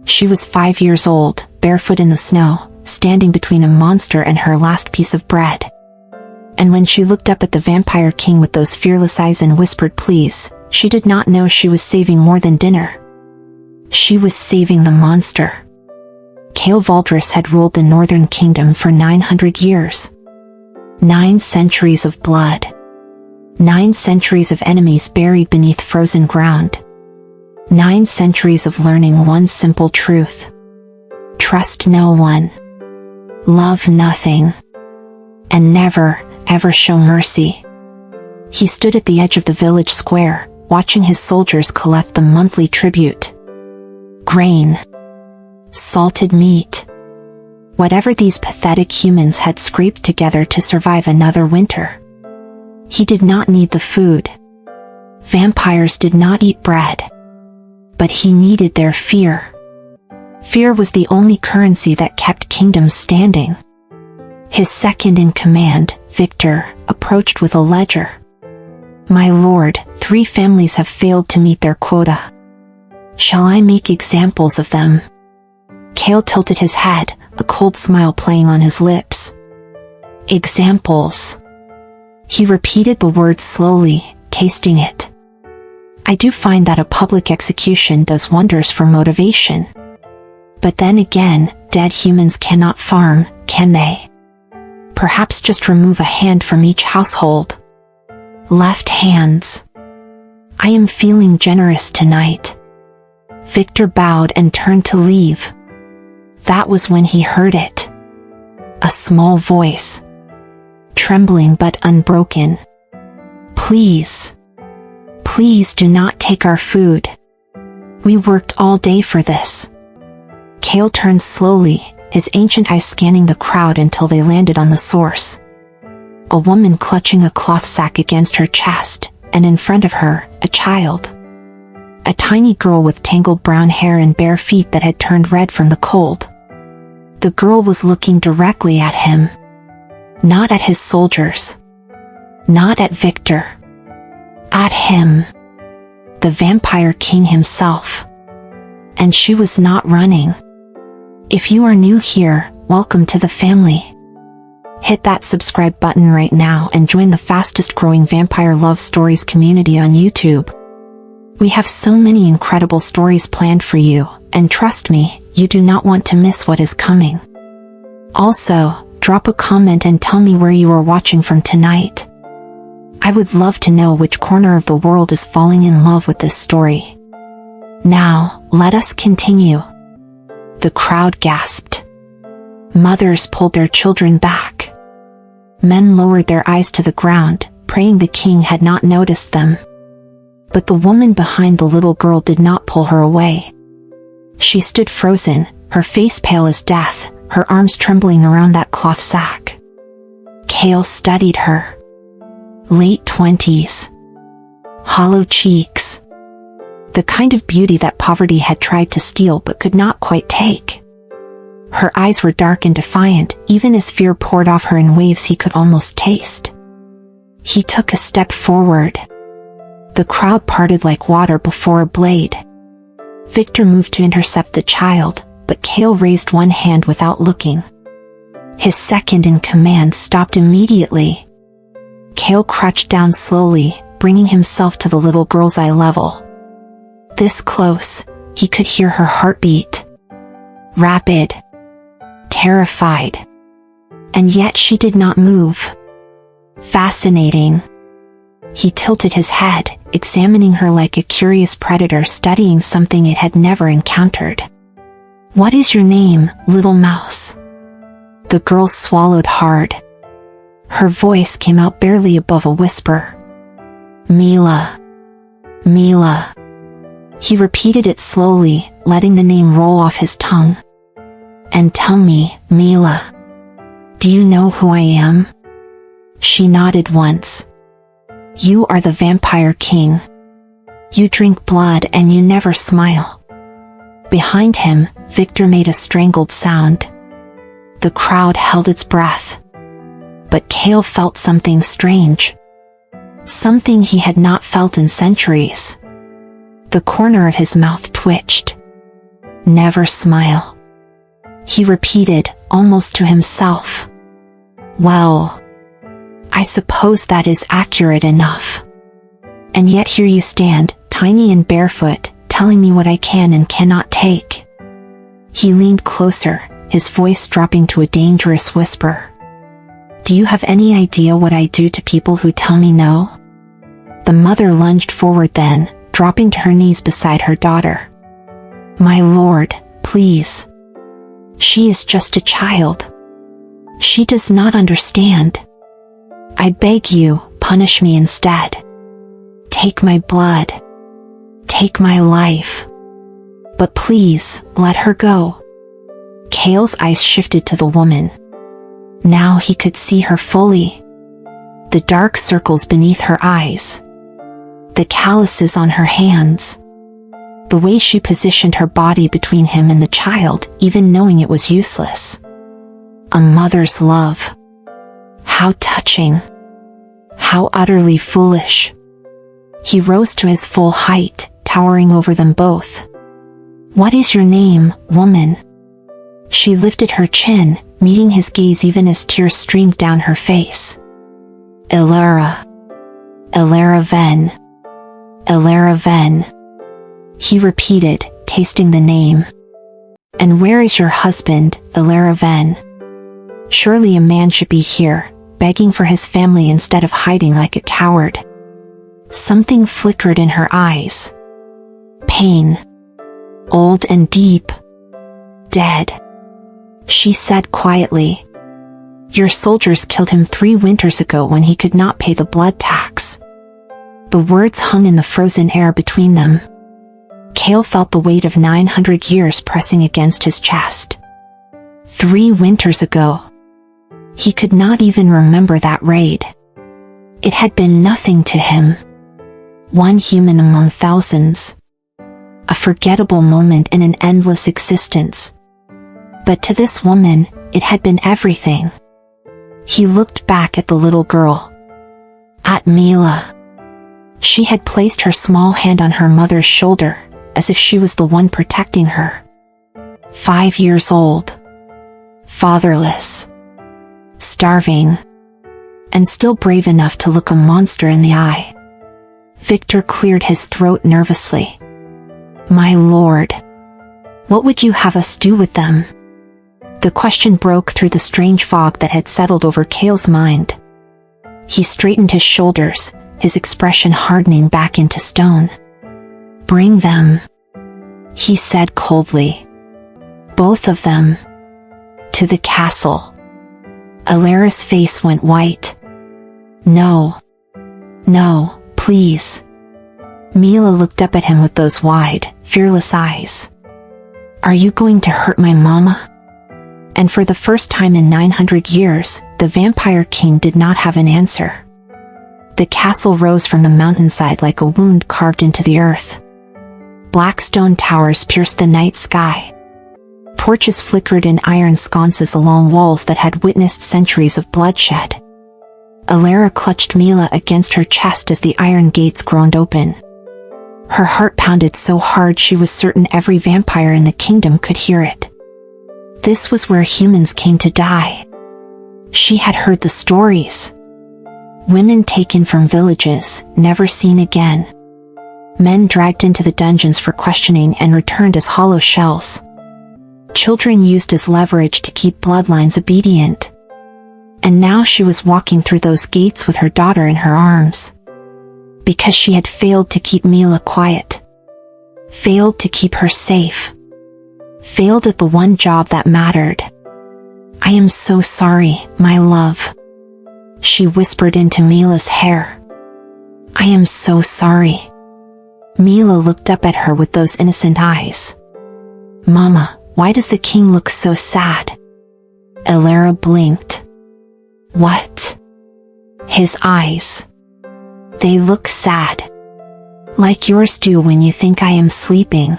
She was 5 years old, barefoot in the snow, standing between a monster and her last piece of bread. And when she looked up at the Vampire King with those fearless eyes and whispered please, she did not know she was saving more than dinner. She was saving the monster. Kael Valdris had ruled the Northern Kingdom for 900 years. 9 centuries of blood. 9 centuries of enemies buried beneath frozen ground. 9 centuries of learning one simple truth. Trust no one. Love nothing. And never, ever show mercy. He stood at the edge of the village square, watching his soldiers collect the monthly tribute. Grain. Salted meat. Whatever these pathetic humans had scraped together to survive another winter. He did not need the food. Vampires did not eat bread. But he needed their fear. Fear was the only currency that kept kingdoms standing. His second in command, Victor, approached with a ledger. My lord, 3 families have failed to meet their quota. Shall I make examples of them? Kael tilted his head, a cold smile playing on his lips. Examples. He repeated the word slowly, tasting it. I do find that a public execution does wonders for motivation. But then again, dead humans cannot farm, can they? Perhaps just remove a hand from each household. Left hands. I am feeling generous tonight. Victor bowed and turned to leave. That was when he heard it. A small voice. Trembling but unbroken. Please. Please do not take our food. We worked all day for this. Kael turned slowly, his ancient eyes scanning the crowd until they landed on the source. A woman clutching a cloth sack against her chest, and in front of her, a child. A tiny girl with tangled brown hair and bare feet that had turned red from the cold. The girl was looking directly at him. Not at his soldiers. Not at Victor. At him. The Vampire King himself. And she was not running. If you are new here, welcome to the family. Hit that subscribe button right now and join the fastest growing vampire love stories community on YouTube. We have so many incredible stories planned for you, and trust me, you do not want to miss what is coming. Also, drop a comment and tell me where you are watching from tonight. I would love to know which corner of the world is falling in love with this story. Now, let us continue. The crowd gasped. Mothers pulled their children back. Men lowered their eyes to the ground, praying the king had not noticed them. But the woman behind the little girl did not pull her away. She stood frozen, her face pale as death, her arms trembling around that cloth sack. Kael studied her. Late 20s. Hollow cheeks. The kind of beauty that poverty had tried to steal but could not quite take. Her eyes were dark and defiant, even as fear poured off her in waves he could almost taste. He took a step forward. The crowd parted like water before a blade. Victor moved to intercept the child, but Kael raised one hand without looking. His second in command stopped immediately. Kael crouched down slowly, bringing himself to the little girl's eye level. This close, he could hear her heartbeat. Rapid. Terrified. And yet she did not move. Fascinating. He tilted his head, examining her like a curious predator studying something it had never encountered. What is your name, little mouse? The girl swallowed hard. Her voice came out barely above a whisper. Mila. Mila. He repeated it slowly, letting the name roll off his tongue. And tell me, Mila, do you know who I am? She nodded once. You are the Vampire King. You drink blood and you never smile. Behind him, Victor made a strangled sound. The crowd held its breath. But Kael felt something strange. Something he had not felt in centuries. The corner of his mouth twitched. never smile. He repeated, almost to himself. Well, I suppose that is accurate enough. And yet here you stand, tiny and barefoot, telling me what I can and cannot take. He leaned closer, his voice dropping to a dangerous whisper. Do you have any idea what I do to people who tell me no? The mother lunged forward then, dropping to her knees beside her daughter. My lord, please. She is just a child. She does not understand. I beg you, punish me instead. Take my blood. Take my life. But please, let her go. Kael's eyes shifted to the woman. Now he could see her fully. The dark circles beneath her eyes. The calluses on her hands. The way she positioned her body between him and the child, even knowing it was useless. A mother's love. How touching. How utterly foolish. He rose to his full height, towering over them both. What is your name, woman? She lifted her chin, meeting his gaze even as tears streamed down her face. Elara. Elara Ven. Elara Ven. He repeated, tasting the name. And where is your husband, Elara Ven? Surely a man should be here, begging for his family instead of hiding like a coward. Something flickered in her eyes. Pain. Old and deep. Dead. She said quietly. Your soldiers killed him 3 winters ago when he could not pay the blood tax. The words hung in the frozen air between them. Kael felt the weight of 900 years pressing against his chest. 3 winters ago. He could not even remember that raid. It had been nothing to him. One human among thousands. A forgettable moment in an endless existence. But to this woman, it had been everything. He looked back at the little girl. At Mila. She had placed her small hand on her mother's shoulder, as if she was the one protecting her. 5 years old. Fatherless. Starving. And still brave enough to look a monster in the eye. Victor cleared his throat nervously. My lord. What would you have us do with them? The question broke through the strange fog that had settled over Kael's mind. He straightened his shoulders, his expression hardening back into stone. Bring them, he said coldly. Both of them. To the castle. Elara's face went white. No. No, please. Mila looked up at him with those wide, fearless eyes. Are you going to hurt my mama? And for the first time in 900 years, the Vampire King did not have an answer. The castle rose from the mountainside like a wound carved into the earth. Black stone towers pierced the night sky. Torches flickered in iron sconces along walls that had witnessed centuries of bloodshed. Elara clutched Mila against her chest as the iron gates groaned open. Her heart pounded so hard she was certain every vampire in the kingdom could hear it. This was where humans came to die. She had heard the stories. Women taken from villages, never seen again. Men dragged into the dungeons for questioning and returned as hollow shells. Children used as leverage to keep bloodlines obedient. And now she was walking through those gates with her daughter in her arms. Because she had failed to keep Mila quiet. Failed to keep her safe. Failed at the one job that mattered. I am so sorry, my love. She whispered into Mila's hair. I am so sorry. Mila looked up at her with those innocent eyes. Mama, why does the king look so sad? Elara blinked. What? His eyes. They look sad. Like yours do when you think I am sleeping.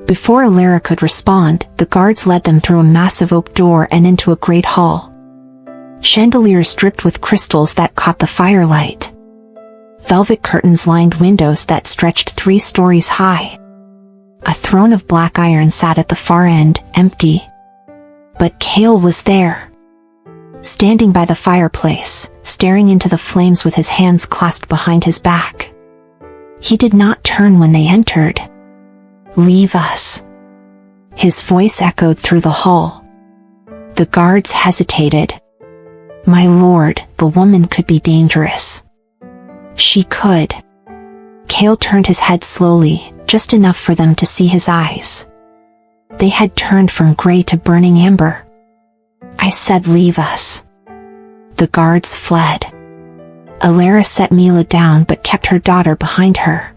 Before Elara could respond, the guards led them through a massive oak door and into a great hall. Chandeliers dripped with crystals that caught the firelight. Velvet curtains lined windows that stretched 3 stories high. A throne of black iron sat at the far end, empty. But Kael was there. Standing by the fireplace, staring into the flames with his hands clasped behind his back. He did not turn when they entered. "Leave us." His voice echoed through the hall. The guards hesitated. "My lord, the woman could be dangerous." "She could." Kael turned his head slowly, just enough for them to see his eyes. They had turned from gray to burning amber. "I said leave us." The guards fled. Elara set Mila down but kept her daughter behind her.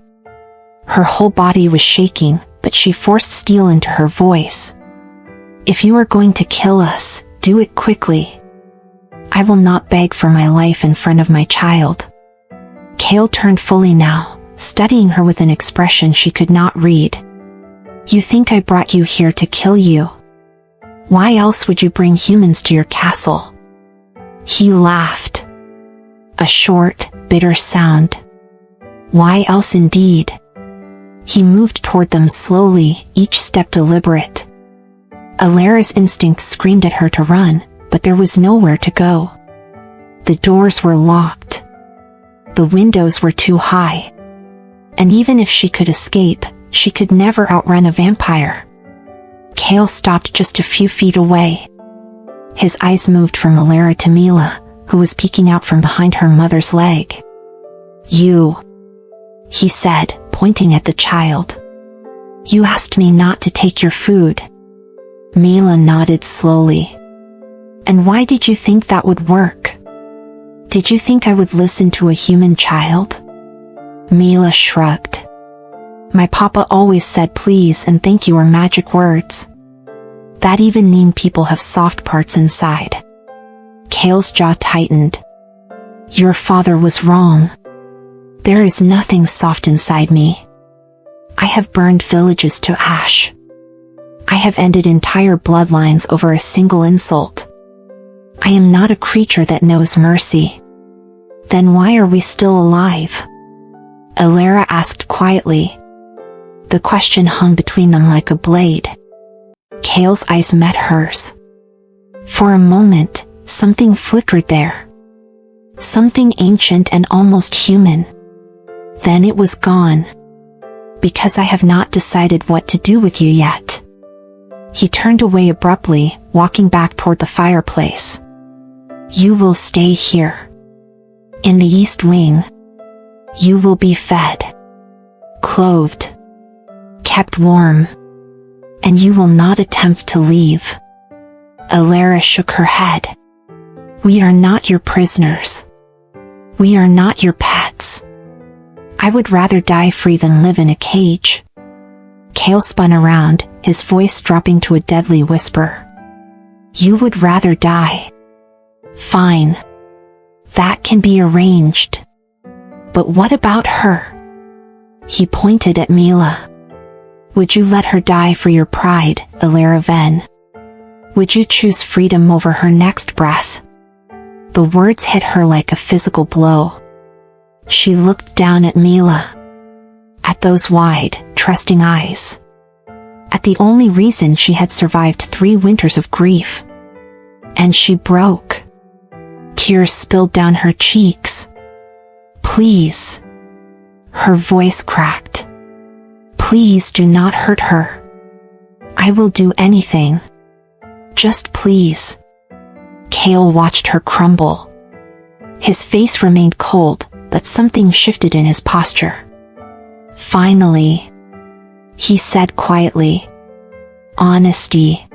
Her whole body was shaking, but she forced steel into her voice. "If you are going to kill us, do it quickly. I will not beg for my life in front of my child." Kael turned fully now, studying her with an expression she could not read. "You think I brought you here to kill you? Why else would you bring humans to your castle?" He laughed. A short, bitter sound. "Why else indeed?" He moved toward them slowly, each step deliberate. Elara's instincts screamed at her to run, but there was nowhere to go. The doors were locked. The windows were too high. And even if she could escape, she could never outrun a vampire. Kael stopped just a few feet away. His eyes moved from Elara to Mila, who was peeking out from behind her mother's leg. "You," he said, pointing at the child. "You asked me not to take your food." Mila nodded slowly. "And why did you think that would work? Did you think I would listen to a human child?" Mila shrugged. "My papa always said please and thank you are magic words. That even mean people have soft parts inside." Kael's jaw tightened. "Your father was wrong. There is nothing soft inside me. I have burned villages to ash. I have ended entire bloodlines over a single insult. I am not a creature that knows mercy." "Then why are we still alive?" Elara asked quietly. The question hung between them like a blade. Kael's eyes met hers. For a moment, something flickered there. Something ancient and almost human. Then it was gone. "Because I have not decided what to do with you yet." He turned away abruptly, walking back toward the fireplace. "You will stay here. In the East Wing. You will be fed, clothed, kept warm. And you will not attempt to leave." Elara shook her head. "We are not your prisoners. We are not your pets. I would rather die free than live in a cage." Kael spun around, his voice dropping to a deadly whisper. "You would rather die? Fine. That can be arranged. But what about her?" He pointed at Mila. "Would you let her die for your pride, Elara Ven? Would you choose freedom over her next breath?" The words hit her like a physical blow. She looked down at Mila. At those wide, trusting eyes. At the only reason she had survived 3 winters of grief. And she broke. Tears spilled down her cheeks. "Please." Her voice cracked. "Please do not hurt her. I will do anything. Just please." Kael watched her crumble. His face remained cold, but something shifted in his posture. "Finally," he said quietly. "Honesty."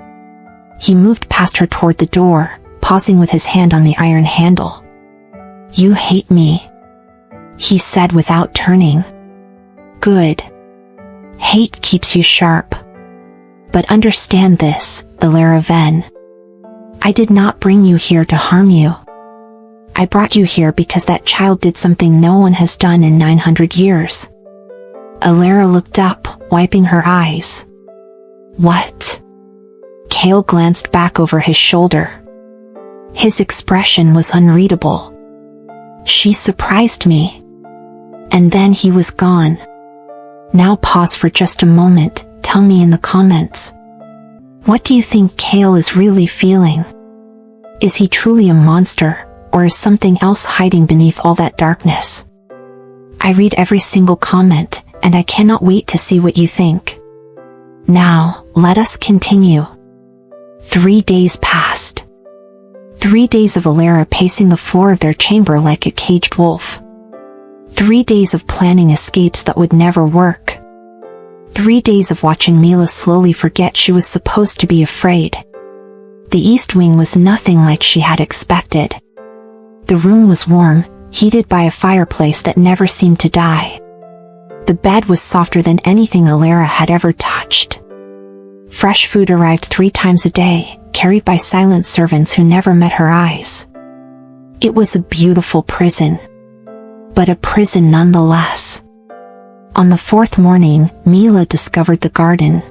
He moved past her toward the door, pausing with his hand on the iron handle. "You hate me," he said without turning. "Good. Hate keeps you sharp. But understand this, Elara Ven. I did not bring you here to harm you. I brought you here because that child did something no one has done in 900 years. Elara looked up, wiping her eyes. "What?" Kael glanced back over his shoulder. His expression was unreadable. "She surprised me." And then he was gone. Now pause for just a moment, Tell me in the comments. What do you think Kael is really feeling? Is he truly a monster, or is something else hiding beneath all that darkness? I read every single comment, and I cannot wait to see what you think. Now, let us continue. 3 days passed. 3 days of Elara pacing the floor of their chamber like a caged wolf. 3 days of planning escapes that would never work. 3 days of watching Mila slowly forget she was supposed to be afraid. The East Wing was nothing like she had expected. The room was warm, heated by a fireplace that never seemed to die. The bed was softer than anything Elara had ever touched. Fresh food arrived 3 times a day, carried by silent servants who never met her eyes. It was a beautiful prison. But a prison nonetheless. On the 4th morning, Mila discovered the garden.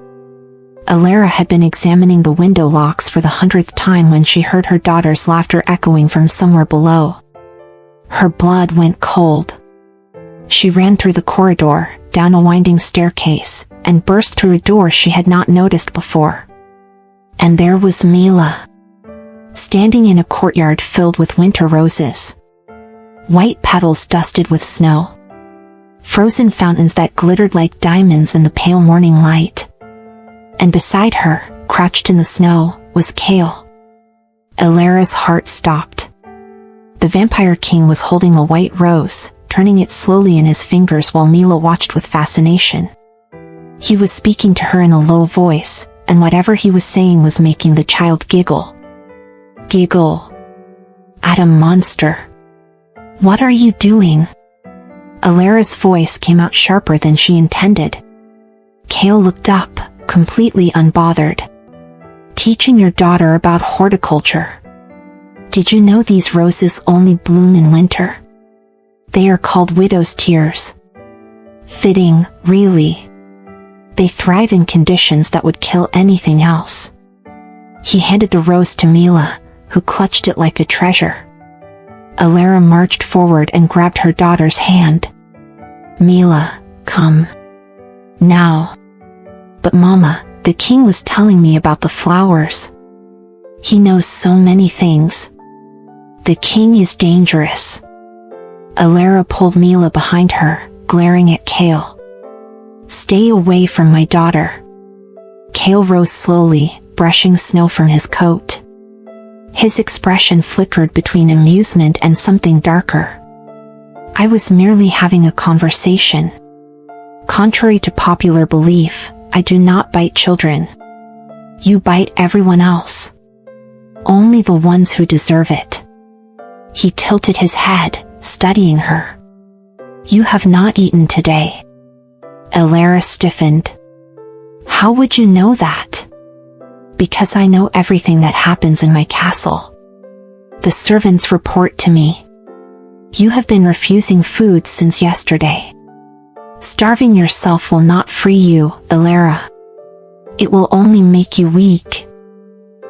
Elara had been examining the window locks for the 100th time when she heard her daughter's laughter echoing from somewhere below. Her blood went cold. She ran through the corridor, down a winding staircase, and burst through a door she had not noticed before. And there was Mila, standing in a courtyard filled with winter roses. White petals dusted with snow. Frozen fountains that glittered like diamonds in the pale morning light. And beside her, crouched in the snow, was Kael. Elara's heart stopped. The Vampire King was holding a white rose, turning it slowly in his fingers while Mila watched with fascination. He was speaking to her in a low voice, and whatever he was saying was making the child giggle. Giggle. At a monster. What are you doing? Elara's voice came out sharper than she intended. Kael looked up, completely unbothered. Teaching your daughter about horticulture. Did you know these roses only bloom in winter? They are called widow's tears. Fitting, really. They thrive in conditions that would kill anything else. He handed the rose to Mila, who clutched it like a treasure. Elara marched forward and grabbed her daughter's hand. Mila, come. Now. But Mama, the king was telling me about the flowers. He knows so many things. The king is dangerous. Elara pulled Mila behind her, glaring at Kael. Stay away from my daughter. Kael rose slowly, brushing snow from his coat. His expression flickered between amusement and something darker. I was merely having a conversation. Contrary to popular belief, I do not bite children. You bite everyone else. Only the ones who deserve it. He tilted his head, studying her. You have not eaten today. Elara stiffened. How would you know that? Because I know everything that happens in my castle. The servants report to me. You have been refusing food since yesterday. Starving yourself will not free you, Elara. It will only make you weak.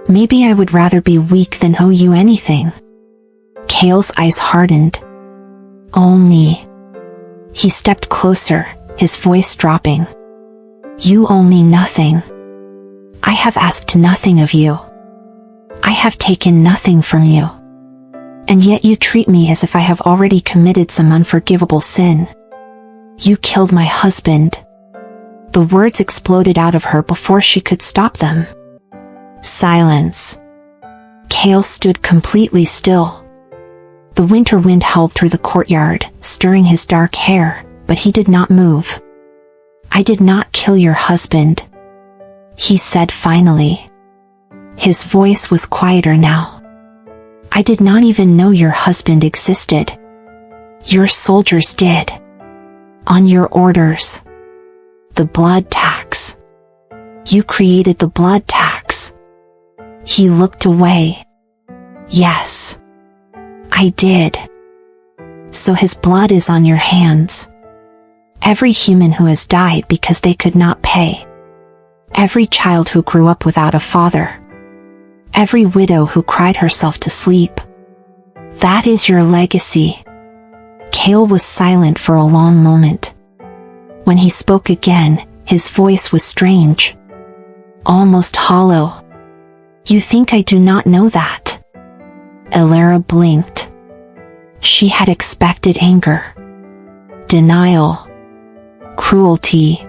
Maybe I would rather be weak than owe you anything. Kael's eyes hardened. Oh me. He stepped closer, his voice dropping. You owe me nothing. I have asked nothing of you. I have taken nothing from you. And yet you treat me as if I have already committed some unforgivable sin. You killed my husband. The words exploded out of her before she could stop them. Silence. Kael stood completely still. The winter wind howled through the courtyard, stirring his dark hair, but he did not move. I did not kill your husband, he said finally. His voice was quieter now. I did not even know your husband existed. Your soldiers did. On your orders. The blood tax. You created the blood tax. He looked away. Yes. I did. So his blood is on your hands. Every human who has died because they could not pay. Every child who grew up without a father. Every widow who cried herself to sleep. That is your legacy. Kael was silent for a long moment. When he spoke again, His voice was strange, almost hollow. You think I do not know that? Elara blinked. She had expected anger, denial, cruelty.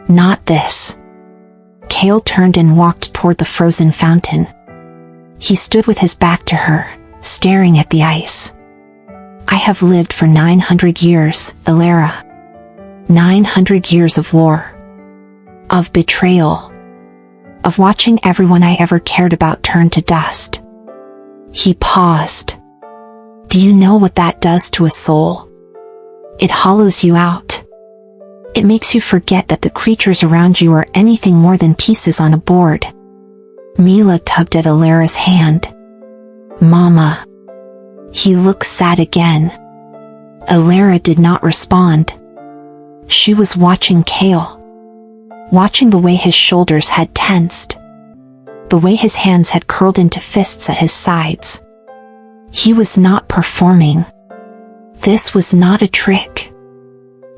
Not this. Kael turned and walked toward the frozen fountain. He stood with his back to her, staring at the ice. I have lived for 900 years, Elara. 900 years of war. Of betrayal. Of watching everyone I ever cared about turn to dust. He paused. Do you know what that does to a soul? It hollows you out. It makes you forget that the creatures around you are anything more than pieces on a board. Mila tugged at Elara's hand. Mama. He looked sad again. Elara did not respond. She was watching Kael. Watching the way his shoulders had tensed. The way his hands had curled into fists at his sides. He was not performing. This was not a trick.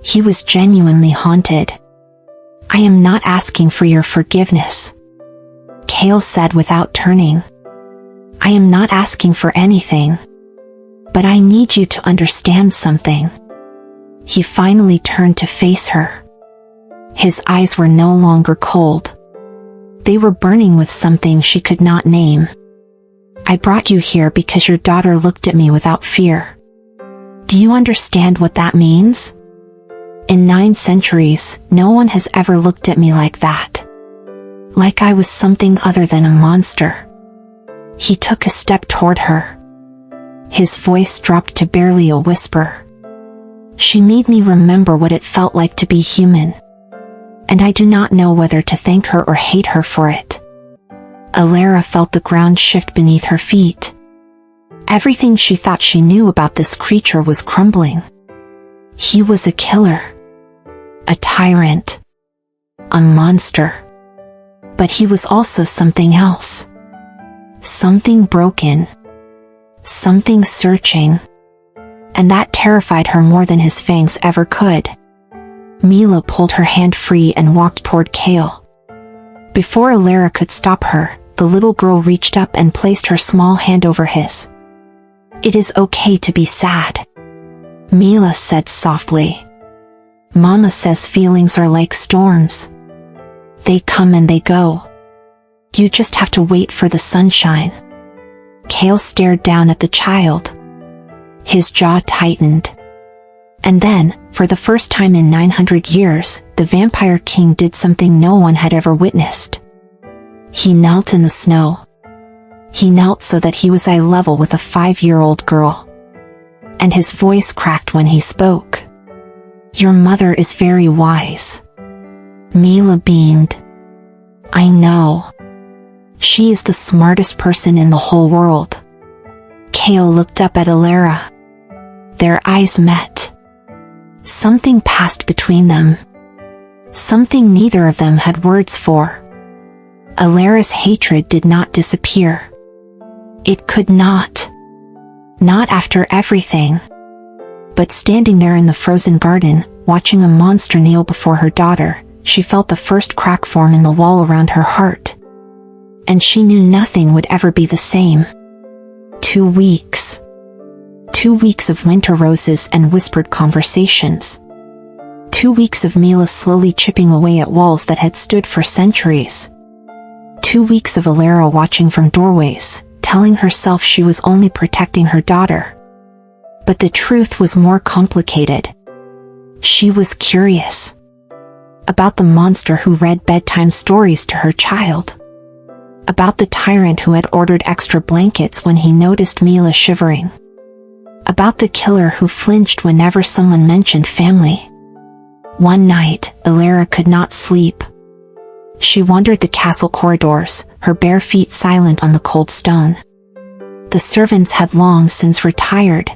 He was genuinely haunted. I am not asking for your forgiveness, Kael said without turning. I am not asking for anything. But I need you to understand something. He finally turned to face her. His eyes were no longer cold. They were burning with something she could not name. I brought you here because your daughter looked at me without fear. Do you understand what that means? In 9 centuries, no one has ever looked at me like that. Like I was something other than a monster. He took a step toward her. His voice dropped to barely a whisper. She made me remember what it felt like to be human. And I do not know whether to thank her or hate her for it. Elara felt the ground shift beneath her feet. Everything she thought she knew about this creature was crumbling. He was a killer. A tyrant. A monster. But he was also something else. Something broken. Something searching. And that terrified her more than his fangs ever could. Mila pulled her hand free and walked toward Kael. Before Elara could stop her, the little girl reached up and placed her small hand over his. It is okay to be sad, Mila said softly. Mama says feelings are like storms. They come and they go. You just have to wait for the sunshine. Kael stared down at the child. His jaw tightened. And then, for the first time in 900 years, the Vampire King did something no one had ever witnessed. He knelt in the snow. He knelt so that he was eye level with a 5-year-old girl. And his voice cracked when he spoke. Your mother is very wise. Mila beamed. I know. She is the smartest person in the whole world. Kael looked up at Elara. Their eyes met. Something passed between them. Something neither of them had words for. Elara's hatred did not disappear. It could not. Not after everything. But standing there in the frozen garden, watching a monster kneel before her daughter, she felt the first crack form in the wall around her heart. And she knew nothing would ever be the same. 2 weeks. 2 weeks of winter roses and whispered conversations. 2 weeks of Mila slowly chipping away at walls that had stood for centuries. 2 weeks of Elara watching from doorways, telling herself she was only protecting her daughter. But the truth was more complicated. She was curious. About the monster who read bedtime stories to her child. About the tyrant who had ordered extra blankets when he noticed Mila shivering. About the killer who flinched whenever someone mentioned family. One night, Elara could not sleep. She wandered the castle corridors, her bare feet silent on the cold stone. The servants had long since retired.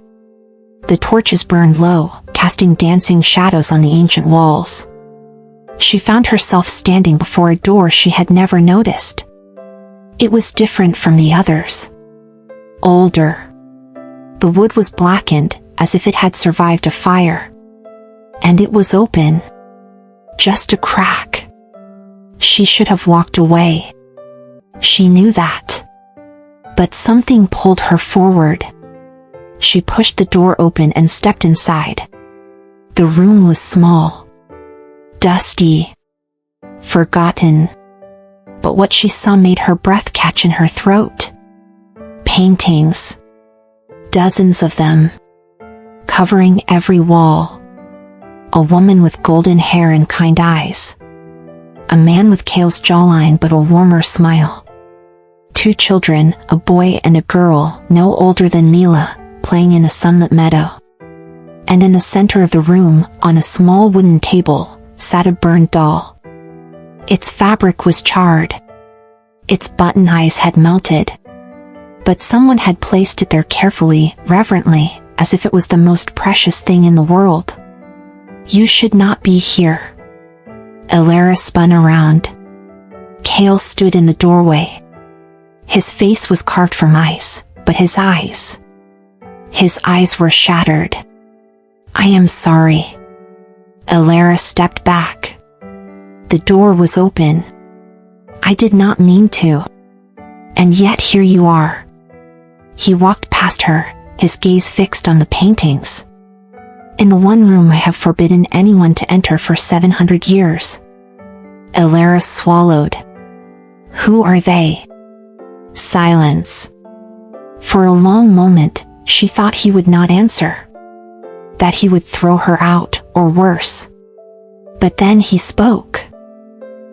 The torches burned low, casting dancing shadows on the ancient walls. She found herself standing before a door she had never noticed. It was different from the others. Older. The wood was blackened, as if it had survived a fire. And it was open. Just a crack. She should have walked away. She knew that. But something pulled her forward. She pushed the door open and stepped inside. The room was small, dusty, forgotten. But what she saw made her breath catch in her throat. Paintings. Dozens of them. Covering every wall. A woman with golden hair and kind eyes. A man with Kael's jawline but a warmer smile. 2 children, a boy and a girl, no older than Mila, playing in a sunlit meadow. And in the center of the room, on a small wooden table, sat a burned doll. Its fabric was charred. Its button eyes had melted. But someone had placed it there carefully, reverently, as if it was the most precious thing in the world. You should not be here. Elara spun around. Kael stood in the doorway. His face was carved from ice, but his eyes were shattered. I am sorry. Elara stepped back. The door was open. I did not mean to. And yet here you are. He walked past her, his gaze fixed on the paintings. In the one room I have forbidden anyone to enter for 700 years. Elara swallowed. Who are they? Silence. For a long moment, she thought he would not answer. That he would throw her out, or worse. But then he spoke.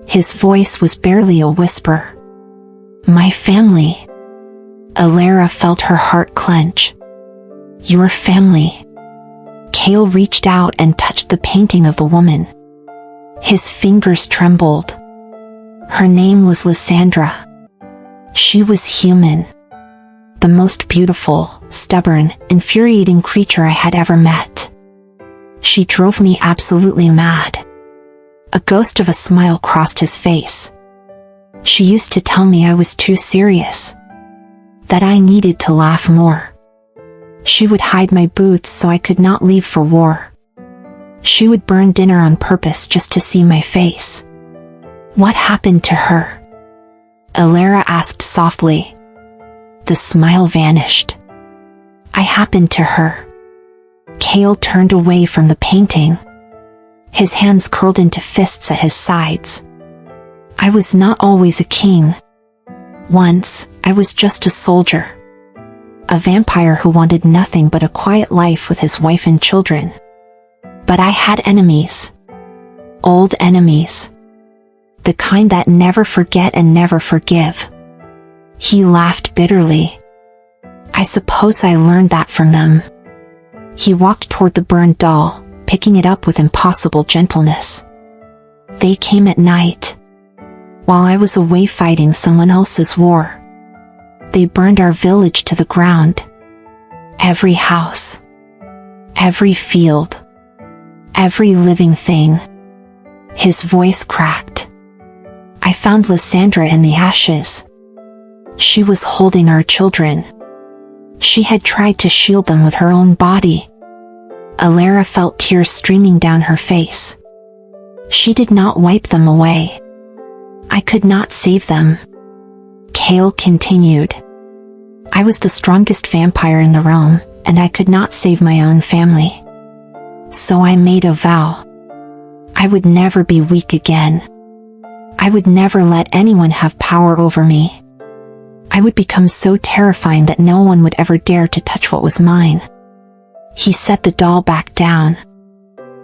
His voice was barely a whisper. My family. Elara felt her heart clench. Your family. Kael reached out and touched the painting of the woman. His fingers trembled. Her name was Lysandra. She was human. The most beautiful, stubborn, infuriating creature I had ever met. She drove me absolutely mad. A ghost of a smile crossed his face. She used to tell me I was too serious. That I needed to laugh more. She would hide my boots so I could not leave for war. She would burn dinner on purpose just to see my face. What happened to her? Elara asked softly. The smile vanished. I happened to her. Kael turned away from the painting. His hands curled into fists at his sides. I was not always a king. Once, I was just a soldier. A vampire who wanted nothing but a quiet life with his wife and children. But I had enemies. Old enemies. The kind that never forget and never forgive. He laughed bitterly. I suppose I learned that from them. He walked toward the burned doll, picking it up with impossible gentleness. They came at night. While I was away fighting someone else's war. They burned our village to the ground. Every house. Every field. Every living thing. His voice cracked. I found Lysandra in the ashes. She was holding our children. She had tried to shield them with her own body. Elara felt tears streaming down her face. She did not wipe them away. I could not save them. Kael continued. I was the strongest vampire in the realm, and I could not save my own family. So I made a vow. I would never be weak again. I would never let anyone have power over me. I would become so terrifying that no one would ever dare to touch what was mine. He set the doll back down.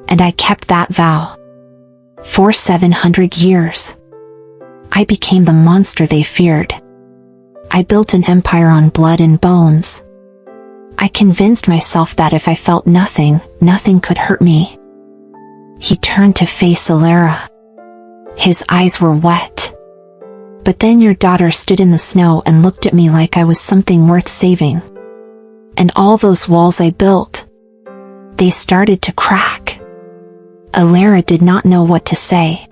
And I kept that vow. For 700 years. I became the monster they feared. I built an empire on blood and bones. I convinced myself that if I felt nothing, nothing could hurt me. He turned to face Elara. His eyes were wet. But then your daughter stood in the snow and looked at me like I was something worth saving. And all those walls I built, they started to crack. Elara did not know what to say.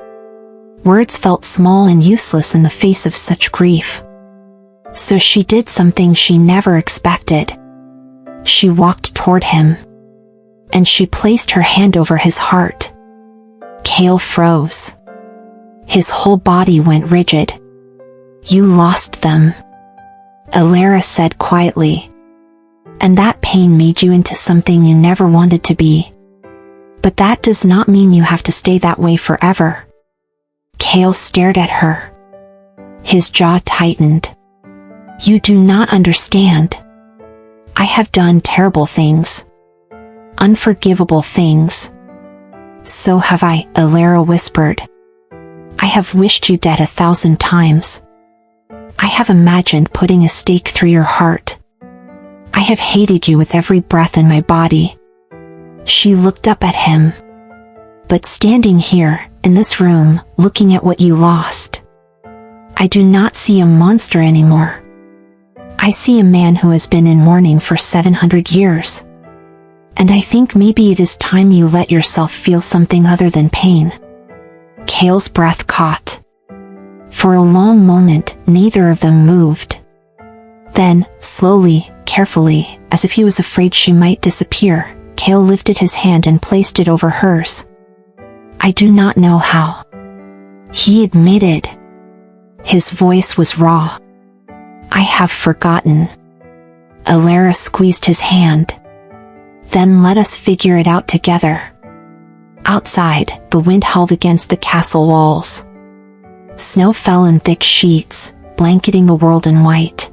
Words felt small and useless in the face of such grief. So she did something she never expected. She walked toward him. And she placed her hand over his heart. Kael froze. His whole body went rigid. You lost them, Elara said quietly. And that pain made you into something you never wanted to be. But that does not mean you have to stay that way forever. Kael stared at her. His jaw tightened. You do not understand. I have done terrible things. Unforgivable things. So have I, Elara whispered. I have wished you dead 1,000 times. I have imagined putting a stake through your heart. I have hated you with every breath in my body. She looked up at him. But standing here, in this room, looking at what you lost, I do not see a monster anymore. I see a man who has been in mourning for 700 years. And I think maybe it is time you let yourself feel something other than pain. Kael's breath caught. For a long moment, neither of them moved. Then, slowly, carefully, as if he was afraid she might disappear, Kael lifted his hand and placed it over hers. I do not know how, he admitted. His voice was raw. I have forgotten. Elara squeezed his hand. Then let us figure it out together. Outside, the wind howled against the castle walls. Snow fell in thick sheets, blanketing the world in white.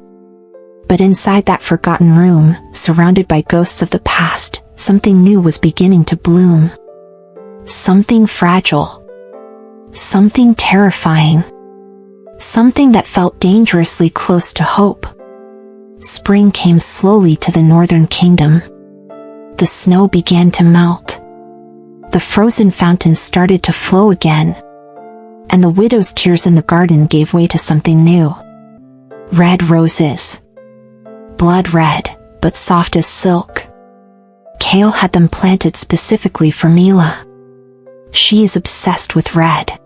But inside that forgotten room, surrounded by ghosts of the past, something new was beginning to bloom. Something fragile. Something terrifying. Something that felt dangerously close to hope. Spring came slowly to the northern kingdom. The snow began to melt. The frozen fountains started to flow again. And the widow's tears in the garden gave way to something new. Red roses. Blood red, but soft as silk. Kael had them planted specifically for Mila. She is obsessed with red.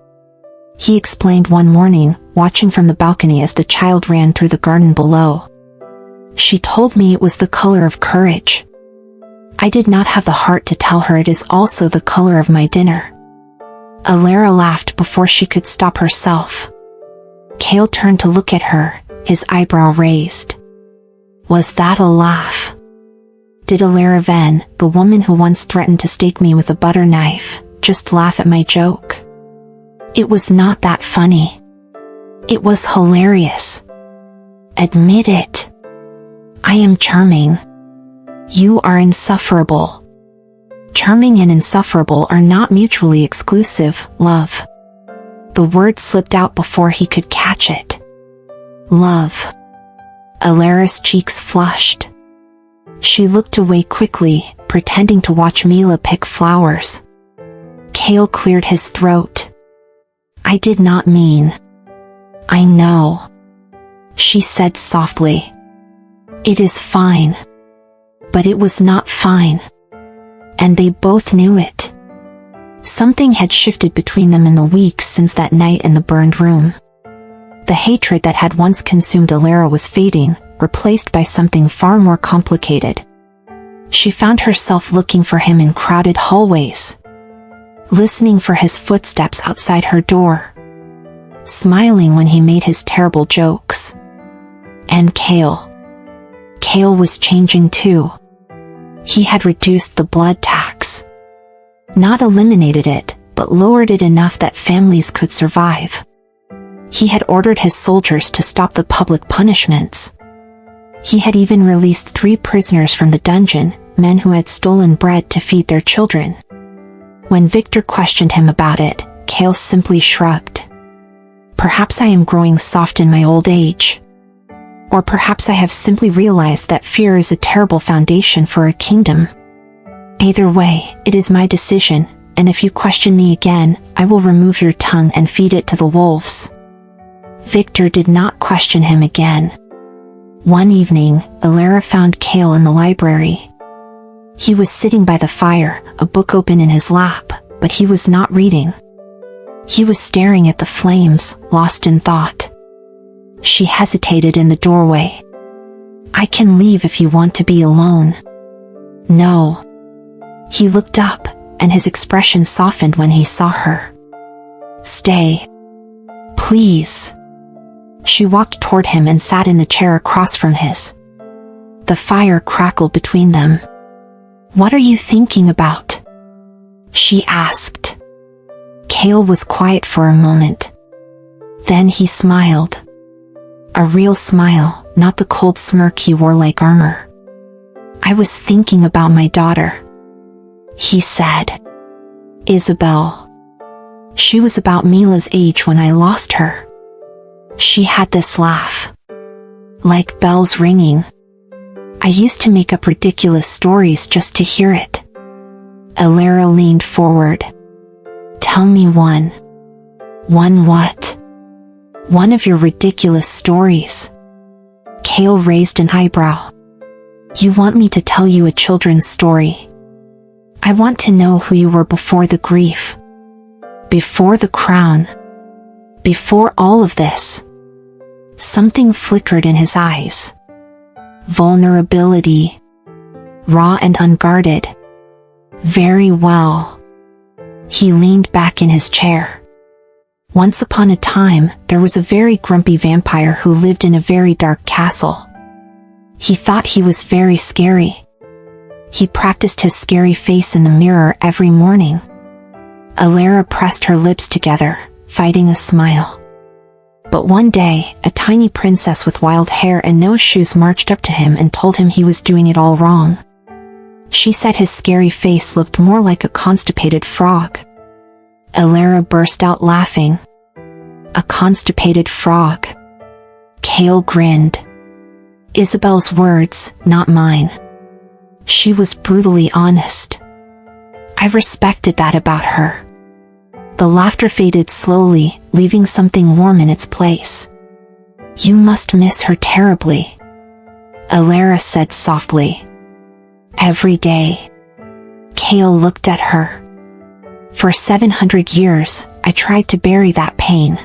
He explained one morning, watching from the balcony as the child ran through the garden below. She told me it was the color of courage. I did not have the heart to tell her it is also the color of my dinner. Elara laughed before she could stop herself. Kael turned to look at her, his eyebrow raised. Was that a laugh? Did Elara Ven, the woman who once threatened to stake me with a butter knife, just laugh at my joke? It was not that funny. It was hilarious. Admit it. I am charming. You are insufferable. Charming and insufferable are not mutually exclusive, love. The word slipped out before he could catch it. Love. Elara's cheeks flushed. She looked away quickly, pretending to watch Mila pick flowers. Kael cleared his throat. I did not mean. I know. She said softly. It is fine. But it was not fine. And they both knew it. Something had shifted between them in the weeks since that night in the burned room. The hatred that had once consumed Elara was fading, replaced by something far more complicated. She found herself looking for him in crowded hallways, listening for his footsteps outside her door, smiling when he made his terrible jokes. And Kael. Kael was changing too. He had reduced the blood tax. Not eliminated it, but lowered it enough that families could survive. He had ordered his soldiers to stop the public punishments. He had even released 3 prisoners from the dungeon, men who had stolen bread to feed their children. When Victor questioned him about it, Kael simply shrugged. Perhaps I am growing soft in my old age. Or perhaps I have simply realized that fear is a terrible foundation for a kingdom. Either way, it is my decision, and if you question me again, I will remove your tongue and feed it to the wolves. Victor did not question him again. One evening, Elara found Kael in the library. He was sitting by the fire, a book open in his lap, but he was not reading. He was staring at the flames, lost in thought. She hesitated in the doorway. I can leave if you want to be alone. No. He looked up, and his expression softened when he saw her. "Stay. Please." She walked toward him and sat in the chair across from his. The fire crackled between them. "What are you thinking about?" she asked. Kael was quiet for a moment. Then he smiled. A real smile, not the cold smirk he wore like armor. "I was thinking about my daughter," he said. "Isabel. She was about Mila's age when I lost her." She had this laugh. Like bells ringing. "I used to make up ridiculous stories just to hear it." Elara leaned forward. "Tell me one." "One what?" "One of your ridiculous stories." Kael raised an eyebrow. "You want me to tell you a children's story? I want to know who you were before the grief. Before the crown. Before all of this." Something flickered in his eyes. Vulnerability. Raw and unguarded. "Very well." He leaned back in his chair. "Once upon a time, there was a very grumpy vampire who lived in a very dark castle. He thought he was very scary. He practiced his scary face in the mirror every morning." Elara pressed her lips together, fighting a smile. But one day, a tiny princess with wild hair and no shoes marched up to him and told him he was doing it all wrong. She said his scary face looked more like a constipated frog. Elara burst out laughing. "A constipated frog." Kael grinned. Isabel's words, not mine. She was brutally honest. I respected that about her. The laughter faded slowly, leaving something warm in its place. "You must miss her terribly," Elara said softly. "Every day." Kael looked at her. "For 700 years, I tried to bury that pain.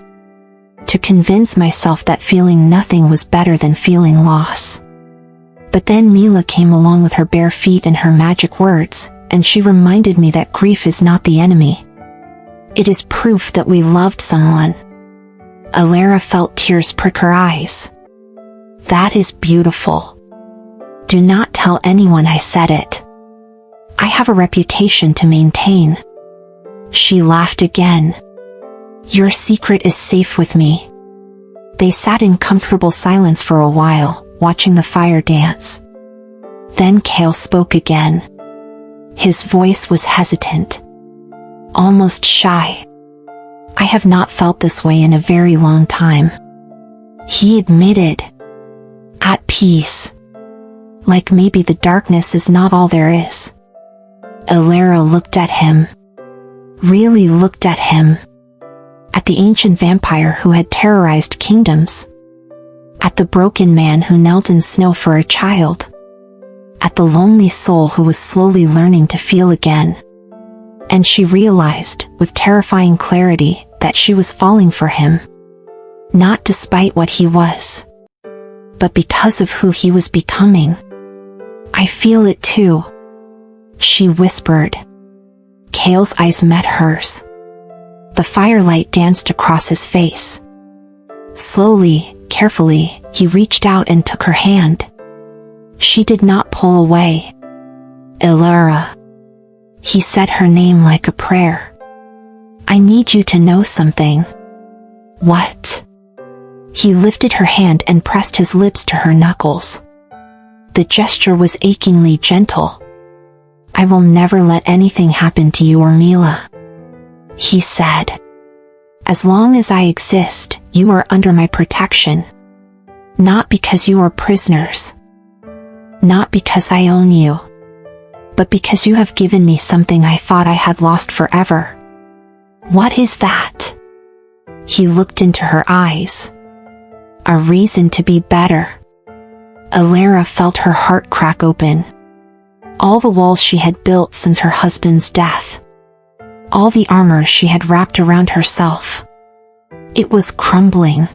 To convince myself that feeling nothing was better than feeling loss. But then Mila came along with her bare feet and her magic words, and she reminded me that grief is not the enemy. It is proof that we loved someone." Elara felt tears prick her eyes. "That is beautiful. Do not tell anyone I said it. I have a reputation to maintain." She laughed again. "Your secret is safe with me." They sat in comfortable silence for a while, watching the fire dance. Then Kael spoke again. His voice was hesitant. Almost shy. "I have not felt this way in a very long time," he admitted. "At peace. Like maybe the darkness is not all there is." Elara looked at him. Really looked at him. At the ancient vampire who had terrorized kingdoms. At the broken man who knelt in snow for a child. At the lonely soul who was slowly learning to feel again. And she realized, with terrifying clarity, that she was falling for him. Not despite what he was, but because of who he was becoming. "I feel it too," she whispered. Kael's eyes met hers. The firelight danced across his face. Slowly, carefully, he reached out and took her hand. She did not pull away. "Elara." He said her name like a prayer. "I need you to know something." "What?" He lifted her hand and pressed his lips to her knuckles. The gesture was achingly gentle. "I will never let anything happen to you or Mila," he said. "As long as I exist, you are under my protection. Not because you are prisoners. Not because I own you. But because you have given me something I thought I had lost forever." "What is that?" He looked into her eyes. "A reason to be better." Elara felt her heart crack open. All the walls she had built since her husband's death. All the armor she had wrapped around herself. It was crumbling.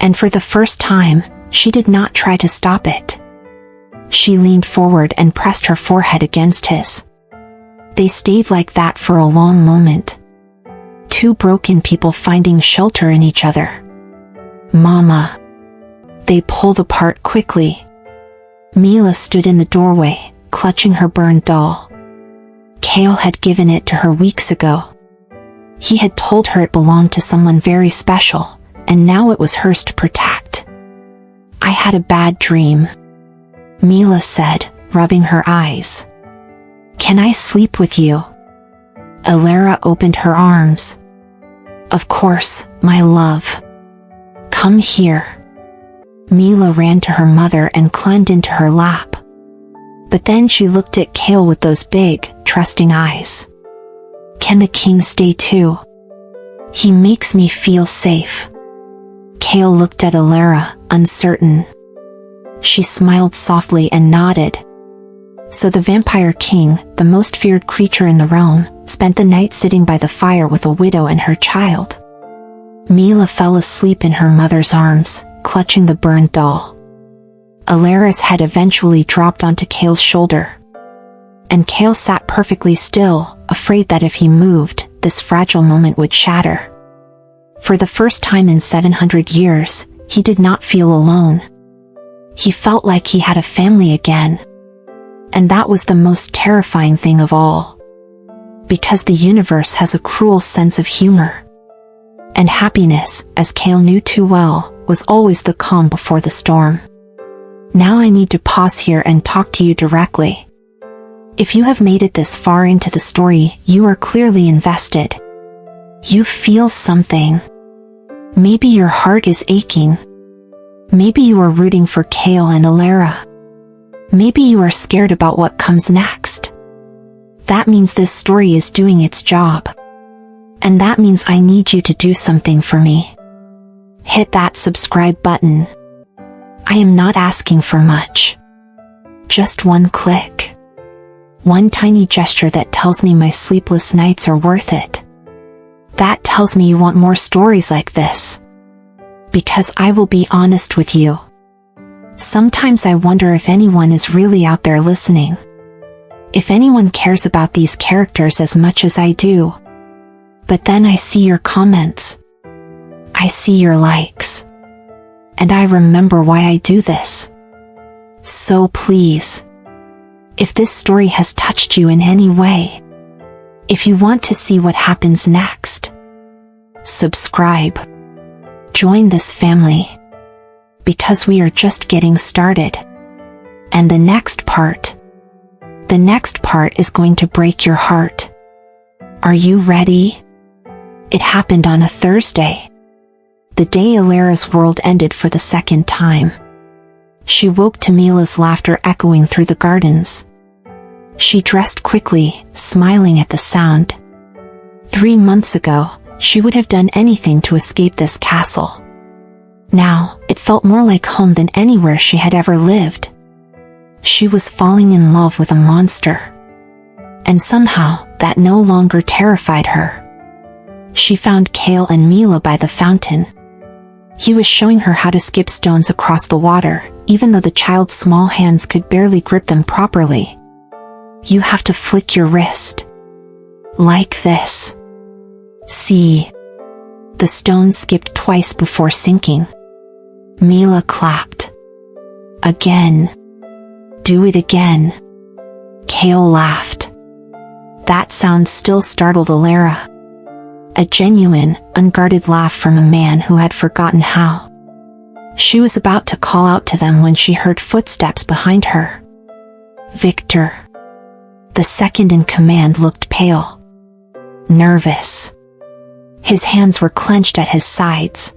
And for the first time, she did not try to stop it. She leaned forward and pressed her forehead against his. They stayed like that for a long moment. Two broken people finding shelter in each other. Mama. They pulled apart quickly. Mila stood in the doorway, clutching her burned doll. Kael had given it to her weeks ago. He had told her it belonged to someone very special, and now it was hers to protect. I had a bad dream, Mila said, rubbing her eyes. Can I sleep with you? Elara opened her arms. Of course, my love. Come here. Mila ran to her mother and climbed into her lap. But then she looked at Kael with those big, trusting eyes. Can the king stay too? He makes me feel safe. Kael looked at Elara, uncertain. She smiled softly and nodded. So the Vampire King, the most feared creature in the realm, spent the night sitting by the fire with a widow and her child. Mila fell asleep in her mother's arms, clutching the burned doll. Elara's head eventually dropped onto Kael's shoulder. And Kael sat perfectly still, afraid that if he moved, this fragile moment would shatter. For the first time in 700 years, he did not feel alone. He felt like he had a family again. And that was the most terrifying thing of all. Because the universe has a cruel sense of humor. And happiness, as Kael knew too well, was always the calm before the storm. Now I need to pause here and talk to you directly. If you have made it this far into the story, you are clearly invested. You feel something. Maybe your heart is aching. Maybe you are rooting for Kael and Elara. Maybe you are scared about what comes next. That means this story is doing its job. And that means I need you to do something for me. Hit that subscribe button. I am not asking for much. Just one click. One tiny gesture that tells me my sleepless nights are worth it. That tells me you want more stories like this. Because I will be honest with you. Sometimes I wonder if anyone is really out there listening. If anyone cares about these characters as much as I do. But then I see your comments. I see your likes. And I remember why I do this. So please, if this story has touched you in any way, if you want to see what happens next, subscribe. Join this family. Because we are just getting started. And the next part is going to break your heart. Are you ready? It happened on a Thursday. The day Elara's world ended for the second time. She woke to Mila's laughter echoing through the gardens. She dressed quickly, smiling at the sound. 3 months ago, she would have done anything to escape this castle. Now, it felt more like home than anywhere she had ever lived. She was falling in love with a monster. And somehow, that no longer terrified her. She found Kael and Mila by the fountain. He was showing her how to skip stones across the water, even though the child's small hands could barely grip them properly. You have to flick your wrist. Like this. See? The stones skipped twice before sinking. Mila clapped. Again. Do it again. Kael laughed. That sound still startled Elara. A genuine, unguarded laugh from a man who had forgotten how. She was about to call out to them when she heard footsteps behind her. Victor. The second in command looked pale. Nervous. His hands were clenched at his sides.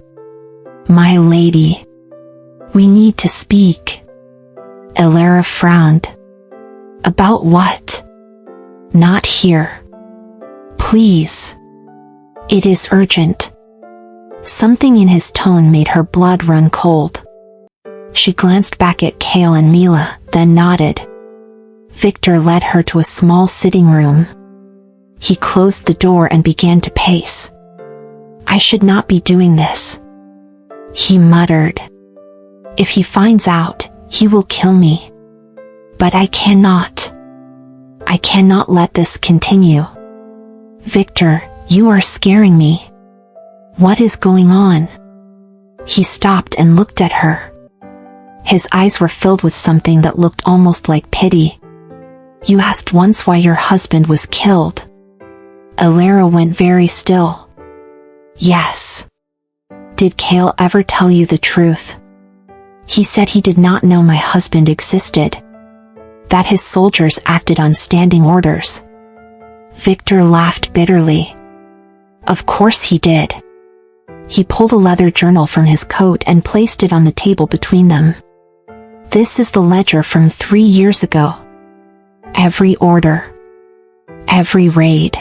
My lady. We need to speak. Elara frowned. About what? Not here. Please. It is urgent. Something in his tone made her blood run cold. She glanced back at Kael and Mila, then nodded. Victor led her to a small sitting room. He closed the door and began to pace. I should not be doing this. He muttered. If he finds out, he will kill me. But I cannot. I cannot let this continue. Victor, you are scaring me. What is going on? He stopped and looked at her. His eyes were filled with something that looked almost like pity. You asked once why your husband was killed. Elara went very still. Yes. Did Kael ever tell you the truth? He said he did not know my husband existed. That his soldiers acted on standing orders. Victor laughed bitterly. Of course he did. He pulled a leather journal from his coat and placed it on the table between them. This is the ledger from 3 years ago. Every order. Every raid.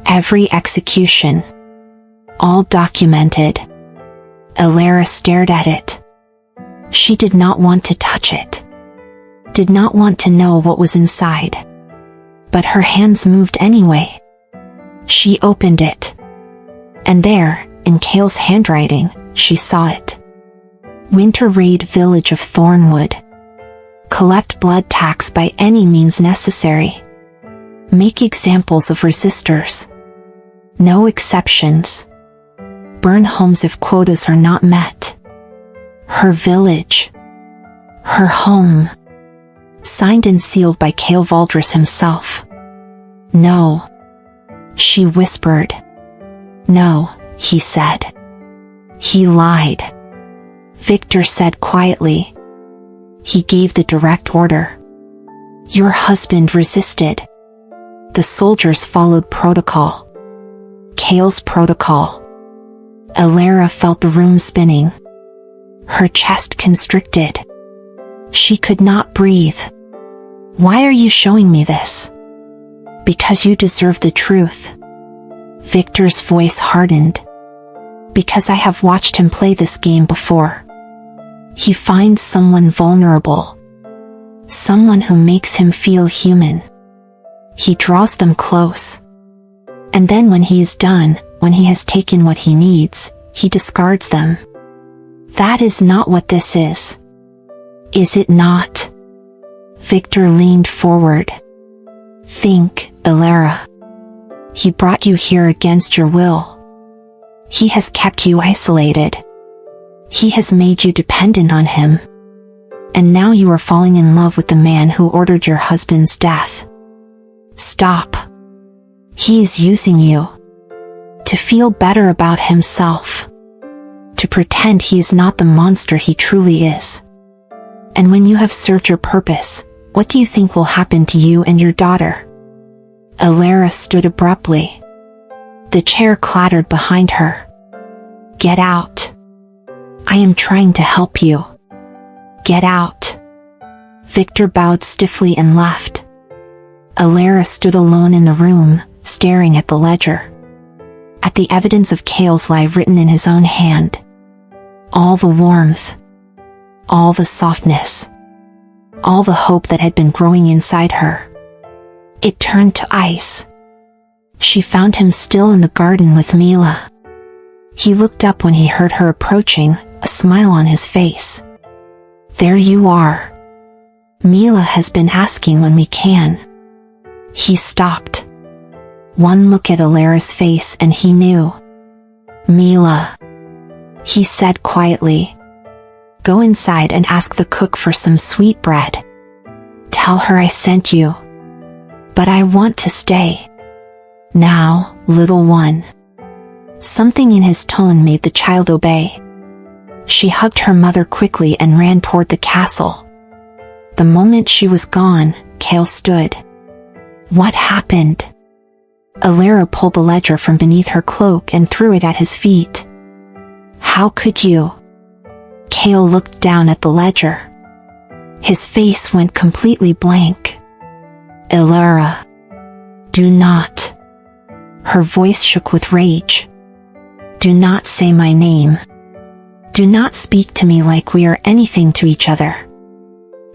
Every execution. All documented. Elara stared at it. She did not want to touch it. Did not want to know what was inside. But her hands moved anyway. She opened it. And there, in Kael's handwriting, she saw it. Winter Raid Village of Thornwood. Collect blood tax by any means necessary. Make examples of resistors. No exceptions. Burn homes if quotas are not met. Her village. Her home. Signed and sealed by Kael Valdris himself. No. She whispered. No, he said. He lied. Victor said quietly. He gave the direct order. Your husband resisted. The soldiers followed protocol. Kael's protocol. Elara felt the room spinning. Her chest constricted. She could not breathe. Why are you showing me this? Because you deserve the truth. Victor's voice hardened. Because I have watched him play this game before. He finds someone vulnerable. Someone who makes him feel human. He draws them close. And then when he is done, when he has taken what he needs, he discards them. That is not what this is. Is it not? Victor leaned forward. Think, Elara. He brought you here against your will. He has kept you isolated. He has made you dependent on him. And now you are falling in love with the man who ordered your husband's death. Stop. He is using you. To feel better about himself. To pretend he is not the monster he truly is. And when you have served your purpose, what do you think will happen to you and your daughter? Elara stood abruptly. The chair clattered behind her. Get out. I am trying to help you. Get out. Victor bowed stiffly and left. Elara stood alone in the room, staring at the ledger. At the evidence of Kael's lie written in his own hand. All the warmth. All the softness. All the hope that had been growing inside her. It turned to ice. She found him still in the garden with Mila. He looked up when he heard her approaching, a smile on his face. There you are. Mila has been asking when we can. He stopped. One look at Elara's face and he knew. Mila. He said quietly. Go inside and ask the cook for some sweet bread. Tell her I sent you. But I want to stay. Now, little one. Something in his tone made the child obey. She hugged her mother quickly and ran toward the castle. The moment she was gone, Kael stood. What happened? Elara pulled the ledger from beneath her cloak and threw it at his feet. How could you? Kael looked down at the ledger. His face went completely blank. Elara. Do not. Her voice shook with rage. Do not say my name. Do not speak to me like we are anything to each other.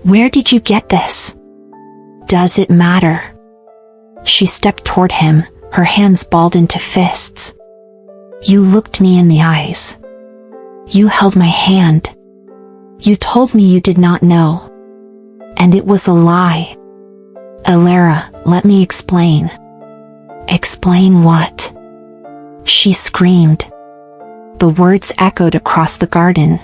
Where did you get this? Does it matter? She stepped toward him, her hands balled into fists. You looked me in the eyes. You held my hand. You told me you did not know. And it was a lie. Elara, let me explain. Explain what? She screamed. The words echoed across the garden.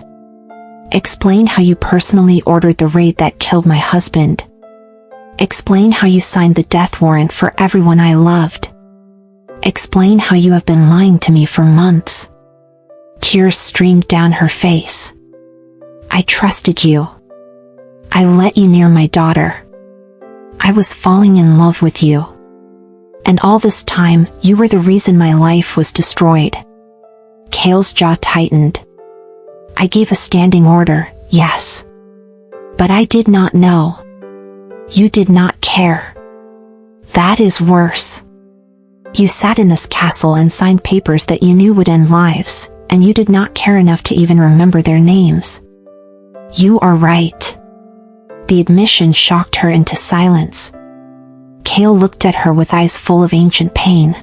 Explain how you personally ordered the raid that killed my husband. Explain how you signed the death warrant for everyone I loved. Explain how you have been lying to me for months. Tears streamed down her face. I trusted you. I let you near my daughter. I was falling in love with you. And all this time, you were the reason my life was destroyed. Kael's jaw tightened. I gave a standing order, yes. But I did not know. You did not care. That is worse. You sat in this castle and signed papers that you knew would end lives, and you did not care enough to even remember their names. You are right. The admission shocked her into silence. Kael looked at her with eyes full of ancient pain.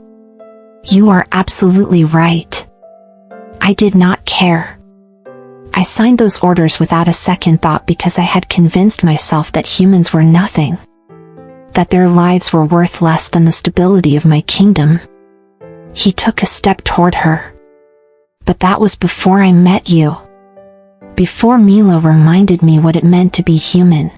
You are absolutely right. I did not care. I signed those orders without a second thought because I had convinced myself that humans were nothing. That their lives were worth less than the stability of my kingdom. He took a step toward her. But that was before I met you. Before Mila reminded me what it meant to be human.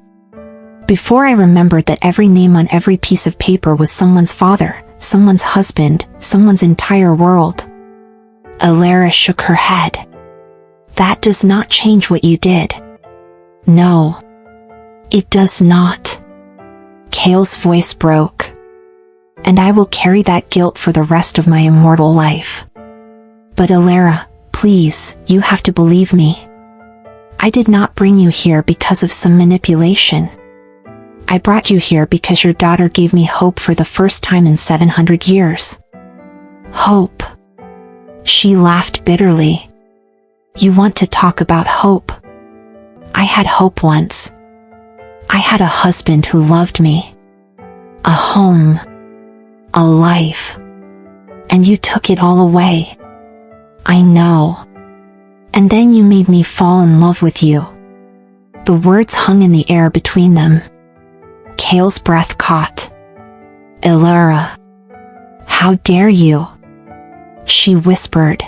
Before I remembered that every name on every piece of paper was someone's father, someone's husband, someone's entire world. Elara shook her head. That does not change what you did. No. It does not. Kael's voice broke. And I will carry that guilt for the rest of my immortal life. But Elara, please, you have to believe me. I did not bring you here because of some manipulation. I brought you here because your daughter gave me hope for the first time in 700 years. Hope. She laughed bitterly. You want to talk about hope? I had hope once. I had a husband who loved me. A home. A life. And you took it all away. I know. And then you made me fall in love with you. The words hung in the air between them. Kael's breath caught. Elara. How dare you? She whispered.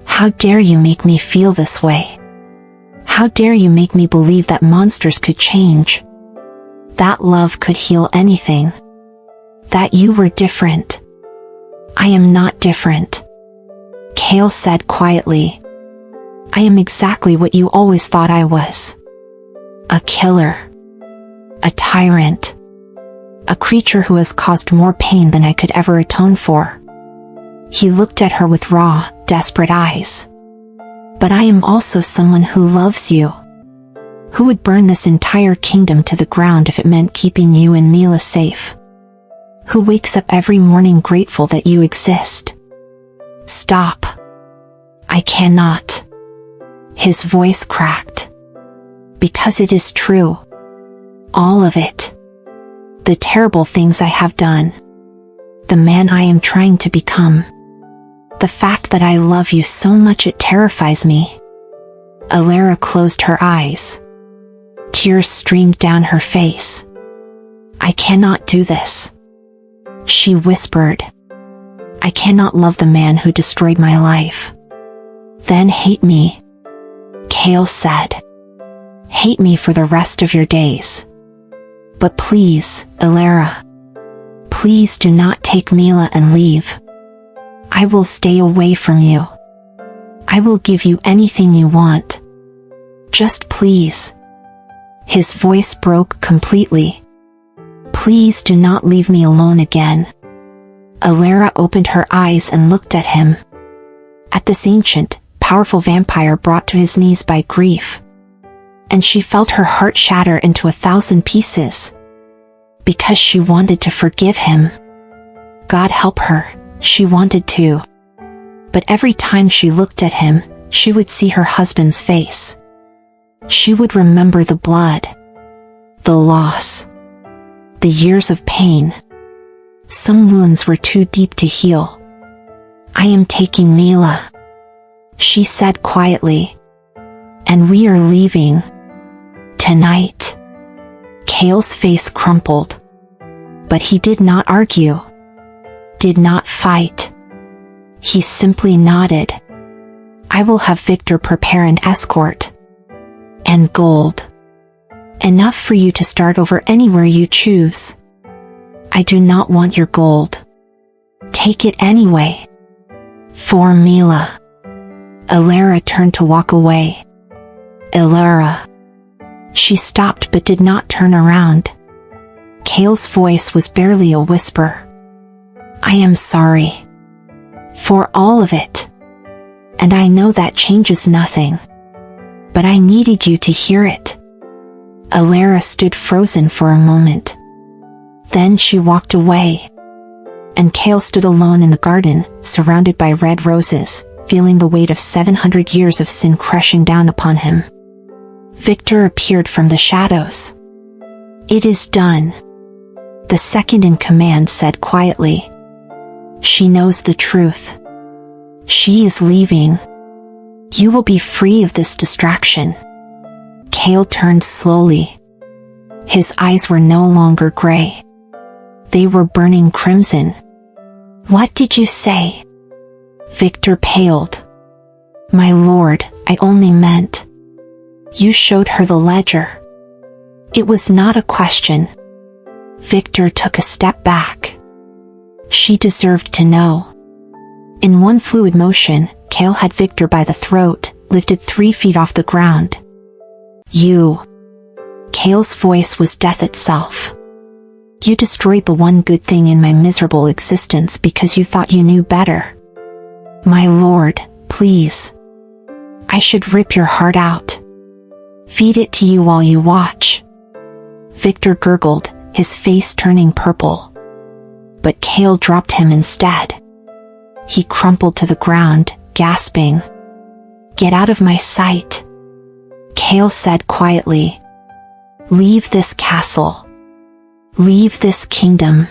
How dare you make me feel this way? How dare you make me believe that monsters could change? That love could heal anything. That you were different. I am not different. Kael said quietly. I am exactly what you always thought I was. A killer. A tyrant. A creature who has caused more pain than I could ever atone for. He looked at her with raw, desperate eyes. But I am also someone who loves you. Who would burn this entire kingdom to the ground if it meant keeping you and Mila safe. Who wakes up every morning grateful that you exist. Stop. I cannot. His voice cracked. Because it is true. All of it. The terrible things I have done. The man I am trying to become. The fact that I love you so much it terrifies me. Elara closed her eyes. Tears streamed down her face. I cannot do this. She whispered. I cannot love the man who destroyed my life. Then hate me. Kael said. Hate me for the rest of your days. But please, Elara. Please do not take Mila and leave. I will stay away from you. I will give you anything you want. Just please. His voice broke completely. Please do not leave me alone again. Elara opened her eyes and looked at him. At this ancient, powerful vampire brought to his knees by grief. And she felt her heart shatter into 1,000 pieces. Because she wanted to forgive him. God help her, she wanted to. But every time she looked at him, she would see her husband's face. She would remember the blood. The loss. The years of pain. Some wounds were too deep to heal. I am taking Mila. She said quietly. And we are leaving. Tonight. Kael's face crumpled. But he did not argue, did not fight. He simply nodded. I will have Victor prepare an escort. And gold. Enough for you to start over anywhere you choose. I do not want your gold. Take it anyway. For Mila. Elara turned to walk away. Elara. She stopped but did not turn around. Kael's voice was barely a whisper. I am sorry. For all of it. And I know that changes nothing. But I needed you to hear it. Elara stood frozen for a moment. Then she walked away. And Kael stood alone in the garden, surrounded by red roses, feeling the weight of 700 years of sin crushing down upon him. Victor appeared from the shadows. It is done. The second in command said quietly. She knows the truth. She is leaving. You will be free of this distraction. Kael turned slowly. His eyes were no longer gray. They were burning crimson. What did you say? Victor paled. My lord, I only meant. You showed her the ledger. It was not a question. Victor took a step back. She deserved to know. In one fluid motion, Kael had Victor by the throat, lifted 3 feet off the ground. You. Kael's voice was death itself. You destroyed the one good thing in my miserable existence because you thought you knew better. My lord, please. I should rip your heart out. Feed it to you while you watch. Victor gurgled, his face turning purple. But Kael dropped him instead. He crumpled to the ground, gasping. Get out of my sight. Kael said quietly. Leave this castle. Leave this kingdom.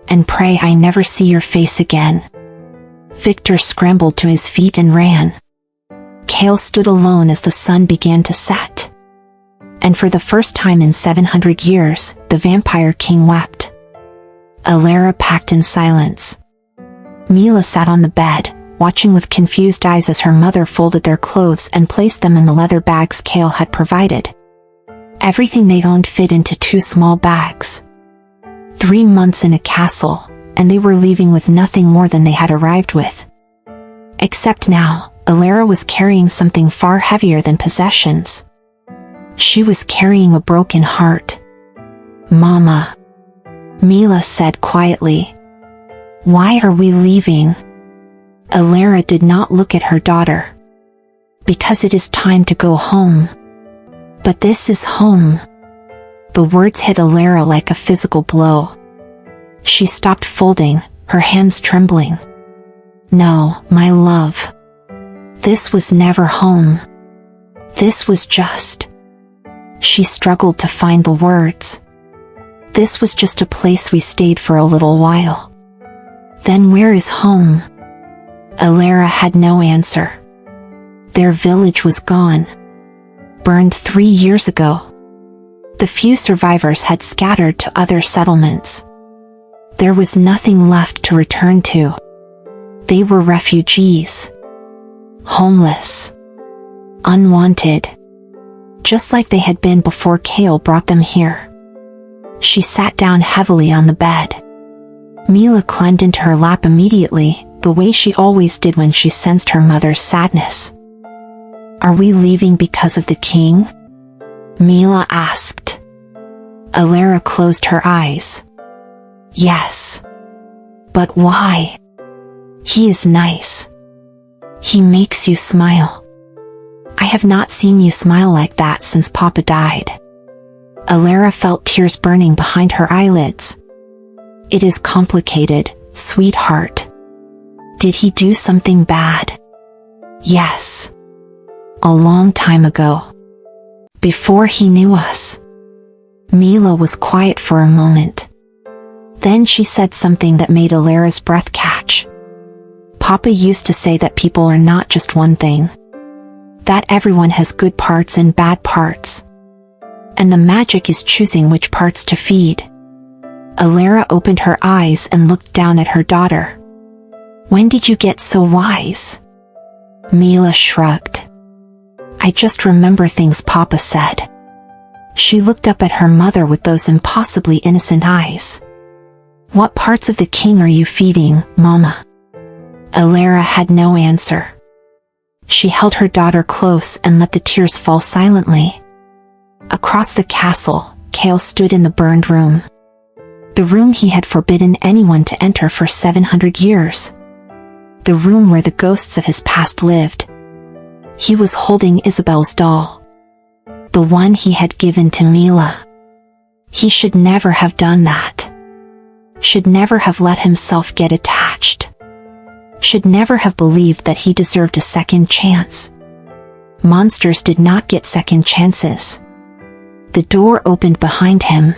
And pray I never see your face again. Victor scrambled to his feet and ran. Kael stood alone as the sun began to set. And for the first time in 700 years, the Vampire King wept. Elara packed in silence. Mila sat on the bed, watching with confused eyes as her mother folded their clothes and placed them in the leather bags Kael had provided. Everything they owned fit into 2 small bags. 3 months in a castle, and they were leaving with nothing more than they had arrived with. Except now, Elara was carrying something far heavier than possessions. She was carrying a broken heart. Mama. Mila said quietly. Why are we leaving? Elara did not look at her daughter. Because it is time to go home. But this is home. The words hit Elara like a physical blow. She stopped folding, her hands trembling. No, my love. This was never home. This was just. She struggled to find the words. This was just a place we stayed for a little while. Then where is home? Elara had no answer. Their village was gone. Burned 3 years ago. The few survivors had scattered to other settlements. There was nothing left to return to. They were refugees. Homeless. Unwanted. Just like they had been before Kael brought them here. She sat down heavily on the bed. Mila climbed into her lap immediately, the way she always did when she sensed her mother's sadness. Are we leaving because of the king? Mila asked. Elara closed her eyes. Yes. But why? He is nice. He makes you smile. I have not seen you smile like that since Papa died. Elara felt tears burning behind her eyelids. It is complicated, sweetheart. Did he do something bad? Yes. A long time ago. Before he knew us. Mila was quiet for a moment. Then she said something that made Elara's breath catch. Papa used to say that people are not just one thing. That everyone has good parts and bad parts. And the magic is choosing which parts to feed. Elara opened her eyes and looked down at her daughter. When did you get so wise? Mila shrugged. I just remember things Papa said. She looked up at her mother with those impossibly innocent eyes. What parts of the king are you feeding, Mama? Elara had no answer. She held her daughter close and let the tears fall silently. Across the castle, Kael stood in the burned room. The room he had forbidden anyone to enter for 700 years. The room where the ghosts of his past lived. He was holding Isabel's doll. The one he had given to Mila. He should never have done that. Should never have let himself get attached. Should never have believed that he deserved a second chance. Monsters did not get second chances. The door opened behind him.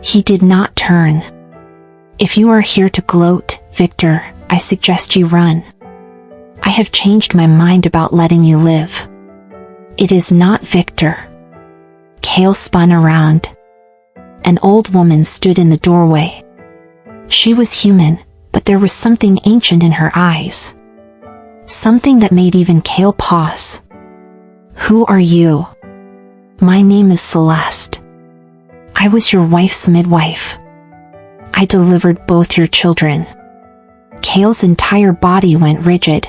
He did not turn. If you are here to gloat, Victor, I suggest you run. I have changed my mind about letting you live. It is not Victor. Kael spun around. An old woman stood in the doorway. She was human, but there was something ancient in her eyes. Something that made even Kael pause. Who are you? My name is Celeste. I was your wife's midwife. I delivered both your children. Kael's entire body went rigid.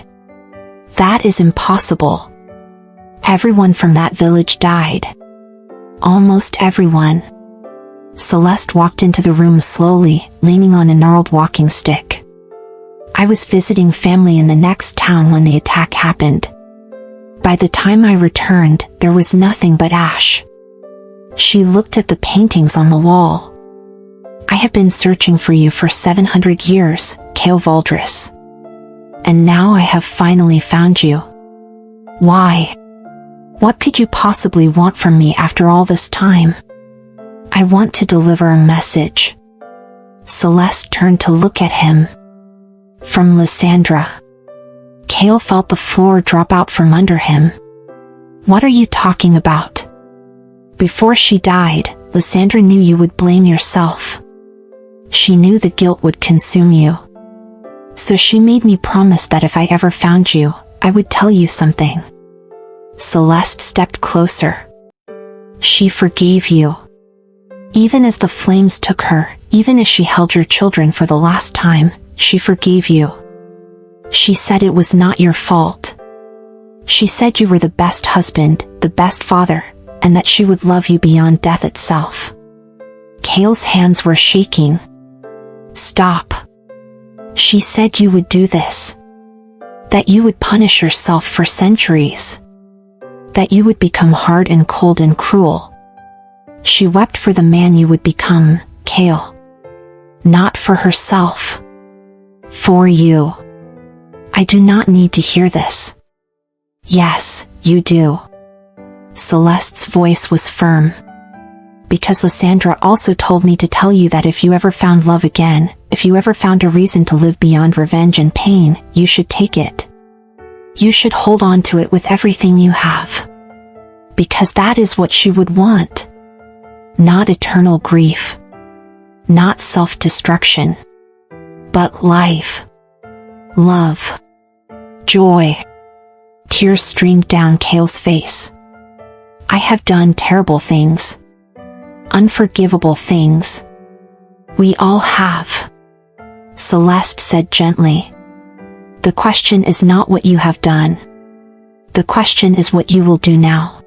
That is impossible. Everyone from that village died. Almost everyone. Celeste walked into the room slowly, leaning on a gnarled walking stick. I was visiting family in the next town when the attack happened. By the time I returned, there was nothing but ash. She looked at the paintings on the wall. I have been searching for you for 700 years, Kael Valdris. And now I have finally found you. Why? What could you possibly want from me after all this time? I want to deliver a message. Celeste turned to look at him. From Lysandra. Kael felt the floor drop out from under him. What are you talking about? Before she died, Lysandra knew you would blame yourself. She knew the guilt would consume you. So she made me promise that if I ever found you, I would tell you something. Celeste stepped closer. She forgave you. Even as the flames took her, even as she held your children for the last time, she forgave you. She said it was not your fault. She said you were the best husband, the best father, and that she would love you beyond death itself. Kael's hands were shaking. Stop. She said you would do this. That you would punish yourself for centuries. That you would become hard and cold and cruel. She wept for the man you would become, Kael. Not for herself. For you. I do not need to hear this. Yes, you do. Celeste's voice was firm. Because Lysandra also told me to tell you that if you ever found love again, if you ever found a reason to live beyond revenge and pain, you should take it. You should hold on to it with everything you have. Because that is what she would want. Not eternal grief. Not self-destruction. But life. Love. Joy. Tears streamed down Kael's face. I have done terrible things. Unforgivable things. We all have. Celeste said gently. The question is not what you have done. The question is what you will do now.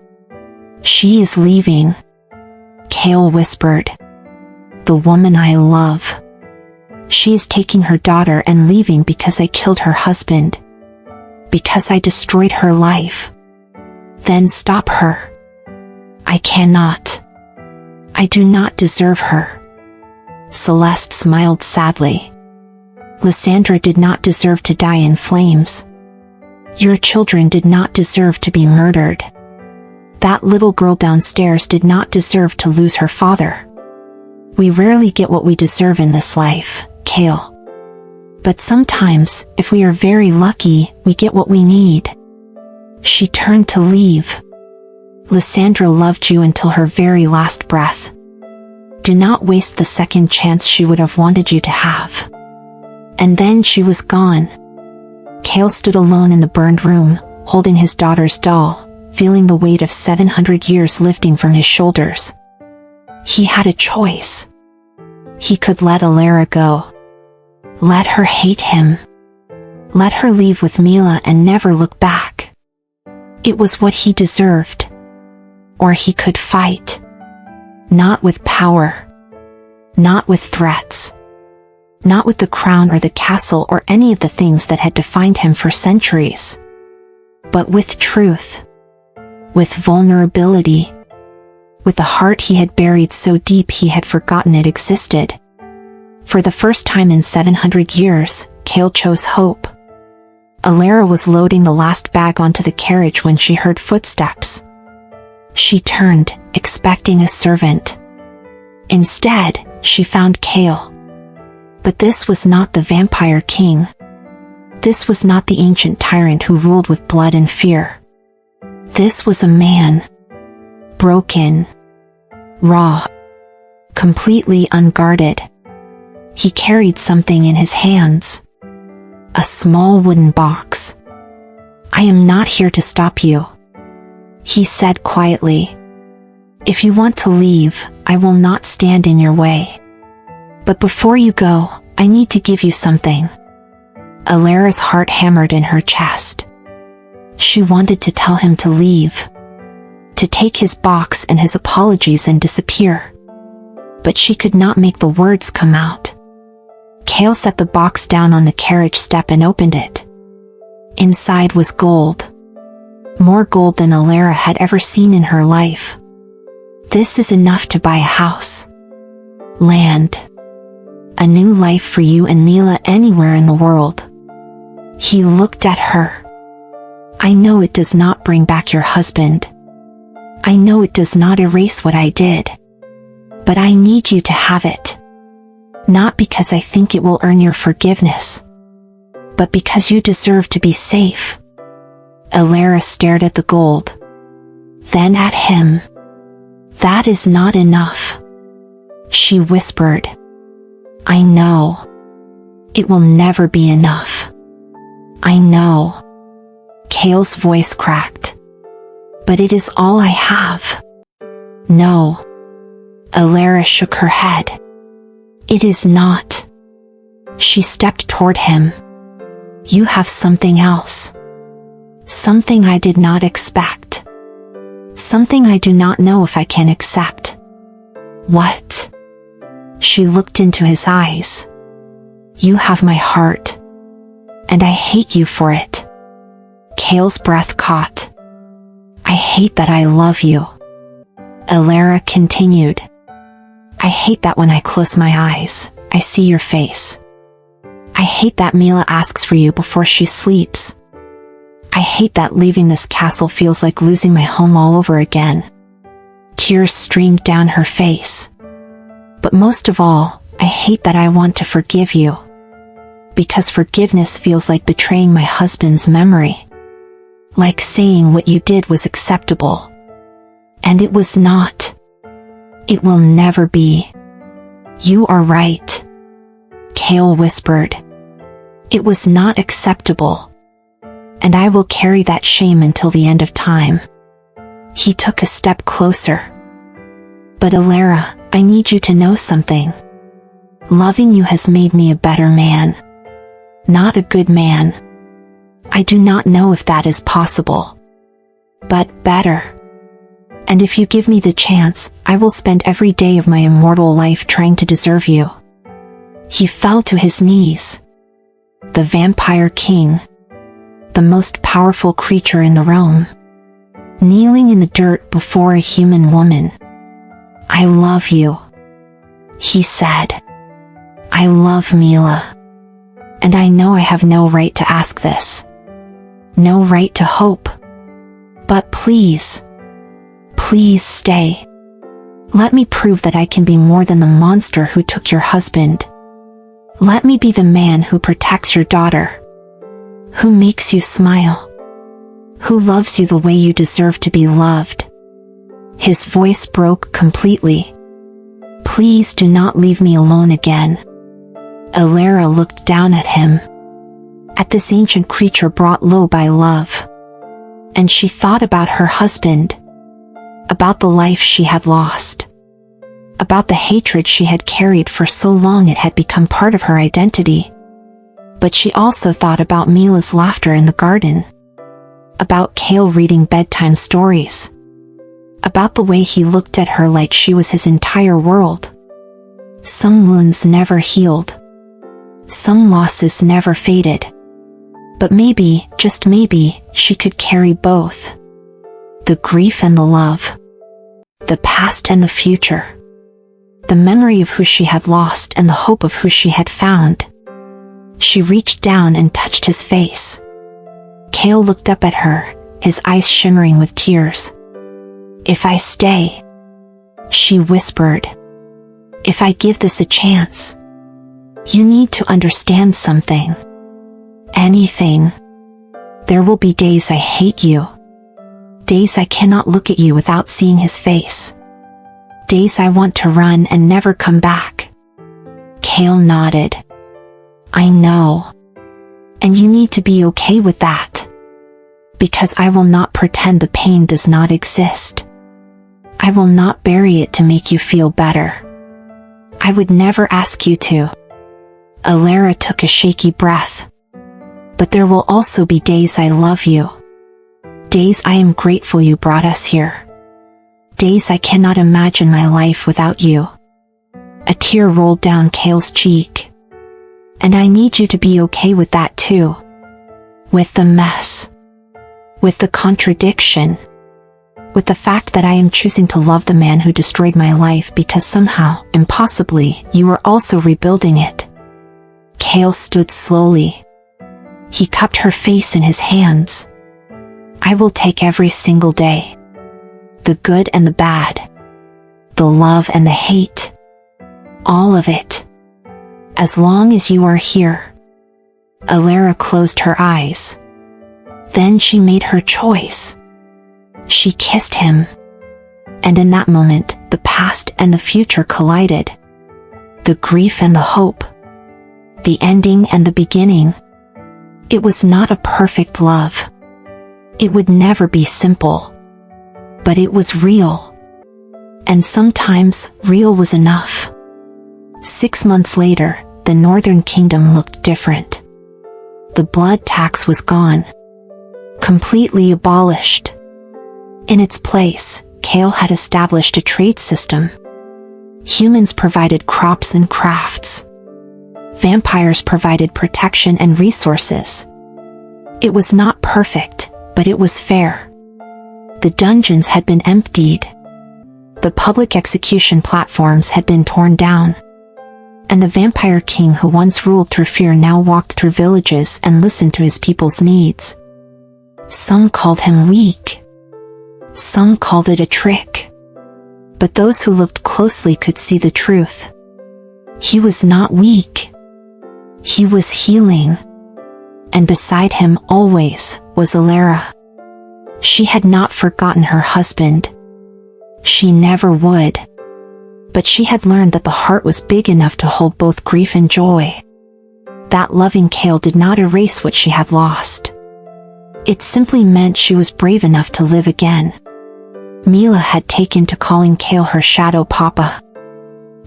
She is leaving. Kael whispered. The woman I love. She is taking her daughter and leaving because I killed her husband. Because I destroyed her life. Then stop her. I cannot. I do not deserve her. Celeste smiled sadly. Lysandra did not deserve to die in flames. Your children did not deserve to be murdered. That little girl downstairs did not deserve to lose her father. We rarely get what we deserve in this life, Kael. But sometimes, if we are very lucky, we get what we need. She turned to leave. Lysandra loved you until her very last breath. Do not waste the second chance she would have wanted you to have. And then she was gone. Kael stood alone in the burned room, holding his daughter's doll, feeling the weight of 700 years lifting from his shoulders. He had a choice. He could let Elara go. Let her hate him. Let her leave with Mila and never look back. It was what he deserved. Or he could fight. Not with power. Not with threats. Not with the crown or the castle or any of the things that had defined him for centuries. But with truth. With vulnerability. With a heart he had buried so deep he had forgotten it existed. For the first time in 700 years, Kael chose hope. Elara was loading the last bag onto the carriage when she heard footsteps. She turned, expecting a servant. Instead, she found Kael. But this was not the Vampire King. This was not the ancient tyrant who ruled with blood and fear. This was a man. Broken. Raw. Completely unguarded. He carried something in his hands. A small wooden box. "I am not here to stop you," he said quietly. "If you want to leave, I will not stand in your way. But before you go, I need to give you something." Elara's heart hammered in her chest. She wanted to tell him to leave. To take his box and his apologies and disappear. But she could not make the words come out. Kael set the box down on the carriage step and opened it. Inside was gold. More gold than Elara had ever seen in her life. "This is enough to buy a house. Land. A new life for you and Mila anywhere in the world." He looked at her. "I know it does not bring back your husband. I know it does not erase what I did. But I need you to have it. Not because I think it will earn your forgiveness. But because you deserve to be safe." Elara stared at the gold. Then at him. "That is not enough," she whispered. "I know. It will never be enough. I know." Kael's voice cracked. "But it is all I have." "No." Elara shook her head. "It is not." She stepped toward him. "You have something else. Something I did not expect. Something I do not know if I can accept." "What?" She looked into his eyes. "You have my heart. And I hate you for it." Kael's breath caught. "I hate that I love you." Elara continued. "I hate that when I close my eyes, I see your face. I hate that Mila asks for you before she sleeps. I hate that leaving this castle feels like losing my home all over again." Tears streamed down her face. "But most of all, I hate that I want to forgive you. Because forgiveness feels like betraying my husband's memory. Like saying what you did was acceptable. And it was not. It will never be." "You are right," Kael whispered. "It was not acceptable. And I will carry that shame until the end of time." He took a step closer. "But Elara, I need you to know something. Loving you has made me a better man. Not a good man. I do not know if that is possible. But better. And if you give me the chance, I will spend every day of my immortal life trying to deserve you." He fell to his knees. The Vampire King. The most powerful creature in the realm. Kneeling in the dirt before a human woman. "I love you," he said. "I love Mila. And I know I have no right to ask this. No right to hope. But please, please stay. Let me prove that I can be more than the monster who took your husband. Let me be the man who protects your daughter. Who makes you smile. Who loves you the way you deserve to be loved." His voice broke completely. Please do not leave me alone again." Elara looked down at him, at this ancient creature brought low by love. And she thought about her husband, about the life she had lost, about the hatred she had carried for so long it had become part of her identity. But she also thought about Mila's laughter in the garden, about Kael reading bedtime stories, about the way he looked at her like she was his entire world. Some wounds never healed. Some losses never faded. But maybe, just maybe, she could carry both. The grief and the love. The past and the future. The memory of who she had lost and the hope of who she had found. She reached down and touched his face. Kael looked up at her, his eyes shimmering with tears. "If I stay," she whispered, "if I give this a chance, you need to understand something. Anything. There will be days I hate you. Days I cannot look at you without seeing his face. Days I want to run and never come back." Kael nodded. "I know. And you need to be okay with that. Because I will not pretend the pain does not exist. I will not bury it to make you feel better. I would never ask you to." Elara took a shaky breath. "But there will also be days I love you. Days I am grateful you brought us here. Days I cannot imagine my life without you." A tear rolled down Kael's cheek. "And I need you to be okay with that too. With the mess. With the contradiction. With the fact that I am choosing to love the man who destroyed my life because somehow, impossibly, you are also rebuilding it." Kael stood slowly. He cupped her face in his hands. "I will take every single day. The good and the bad. The love and the hate. All of it. As long as you are here." Elara closed her eyes. Then she made her choice. She kissed him. And in that moment, the past and the future collided. The grief and the hope. The ending and the beginning. It was not a perfect love. It would never be simple. But it was real. And sometimes, real was enough. 6 months later, the Northern Kingdom looked different. The blood tax was gone. Completely abolished. In its place, Kael had established a trade system. Humans provided crops and crafts. Vampires provided protection and resources. It was not perfect, but it was fair. The dungeons had been emptied. The public execution platforms had been torn down. And the Vampire King who once ruled through fear now walked through villages and listened to his people's needs. Some called him weak. Some called it a trick. But those who looked closely could see the truth. He was not weak. He was healing. And beside him always was Elara. She had not forgotten her husband. She never would. But she had learned that the heart was big enough to hold both grief and joy. That loving Kael did not erase what she had lost. It simply meant she was brave enough to live again. Mila had taken to calling Kael her shadow papa.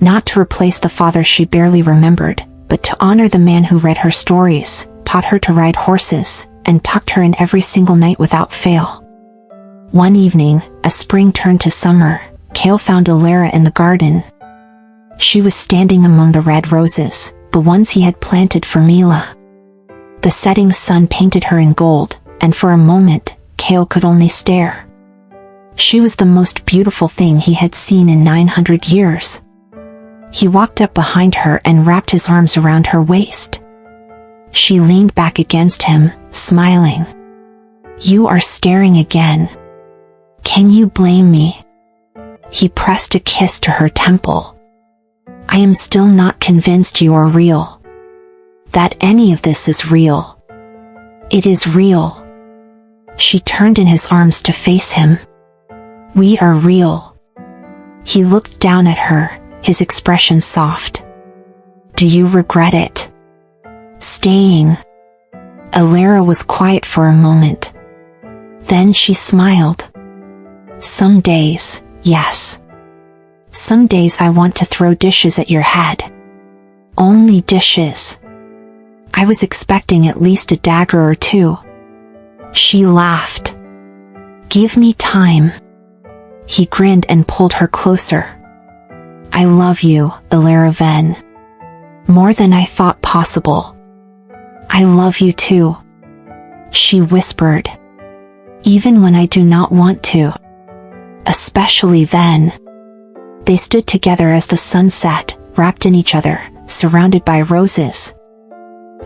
Not to replace the father she barely remembered, but to honor the man who read her stories, taught her to ride horses, and tucked her in every single night without fail. One evening, as spring turned to summer, Kael found Elara in the garden. She was standing among the red roses, the ones he had planted for Mila. The setting sun painted her in gold, and for a moment, Kael could only stare. She was the most beautiful thing he had seen in 900 years. He walked up behind her and wrapped his arms around her waist. She leaned back against him, smiling. "You are staring again. Can you blame me?" He pressed a kiss to her temple. "I am still not convinced you are real. That any of this is real. It is real." She turned in his arms to face him. "We are real." He looked down at her, his expression soft. Do you regret it? Staying? Elara was quiet for a moment. Then she smiled. Some days, yes. Some days I want to throw dishes at your head. Only dishes. I was expecting at least a dagger or two. She laughed. Give me time. He grinned and pulled her closer. I love you, Elara Ven. More than I thought possible. I love you too. She whispered. Even when I do not want to. Especially then. They stood together as the sun set, wrapped in each other, surrounded by roses.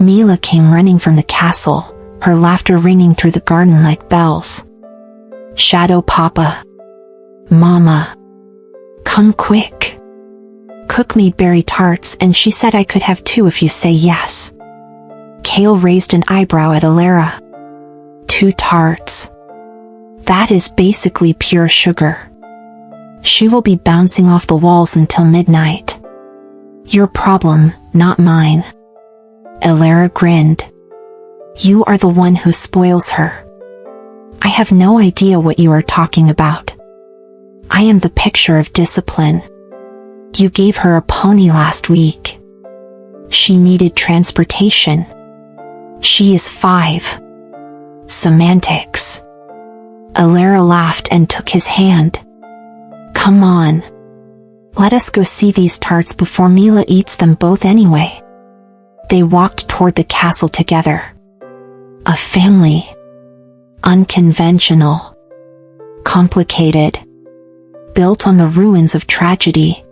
Mila came running from the castle, her laughter ringing through the garden like bells. Shadow Papa. Mama. Come quick. Cook made berry tarts and she said I could have 2 if you say yes. Kael raised an eyebrow at Elara. 2 tarts. That is basically pure sugar. She will be bouncing off the walls until midnight. Your problem, not mine. Elara grinned. You are the one who spoils her. I have no idea what you are talking about. I am the picture of discipline. You gave her a pony last week. She needed transportation. She is 5. Semantics. Elara laughed and took his hand. Come on. Let us go see these tarts before Mila eats them both anyway. They walked toward the castle together. A family. Unconventional. Complicated. Built on the ruins of tragedy.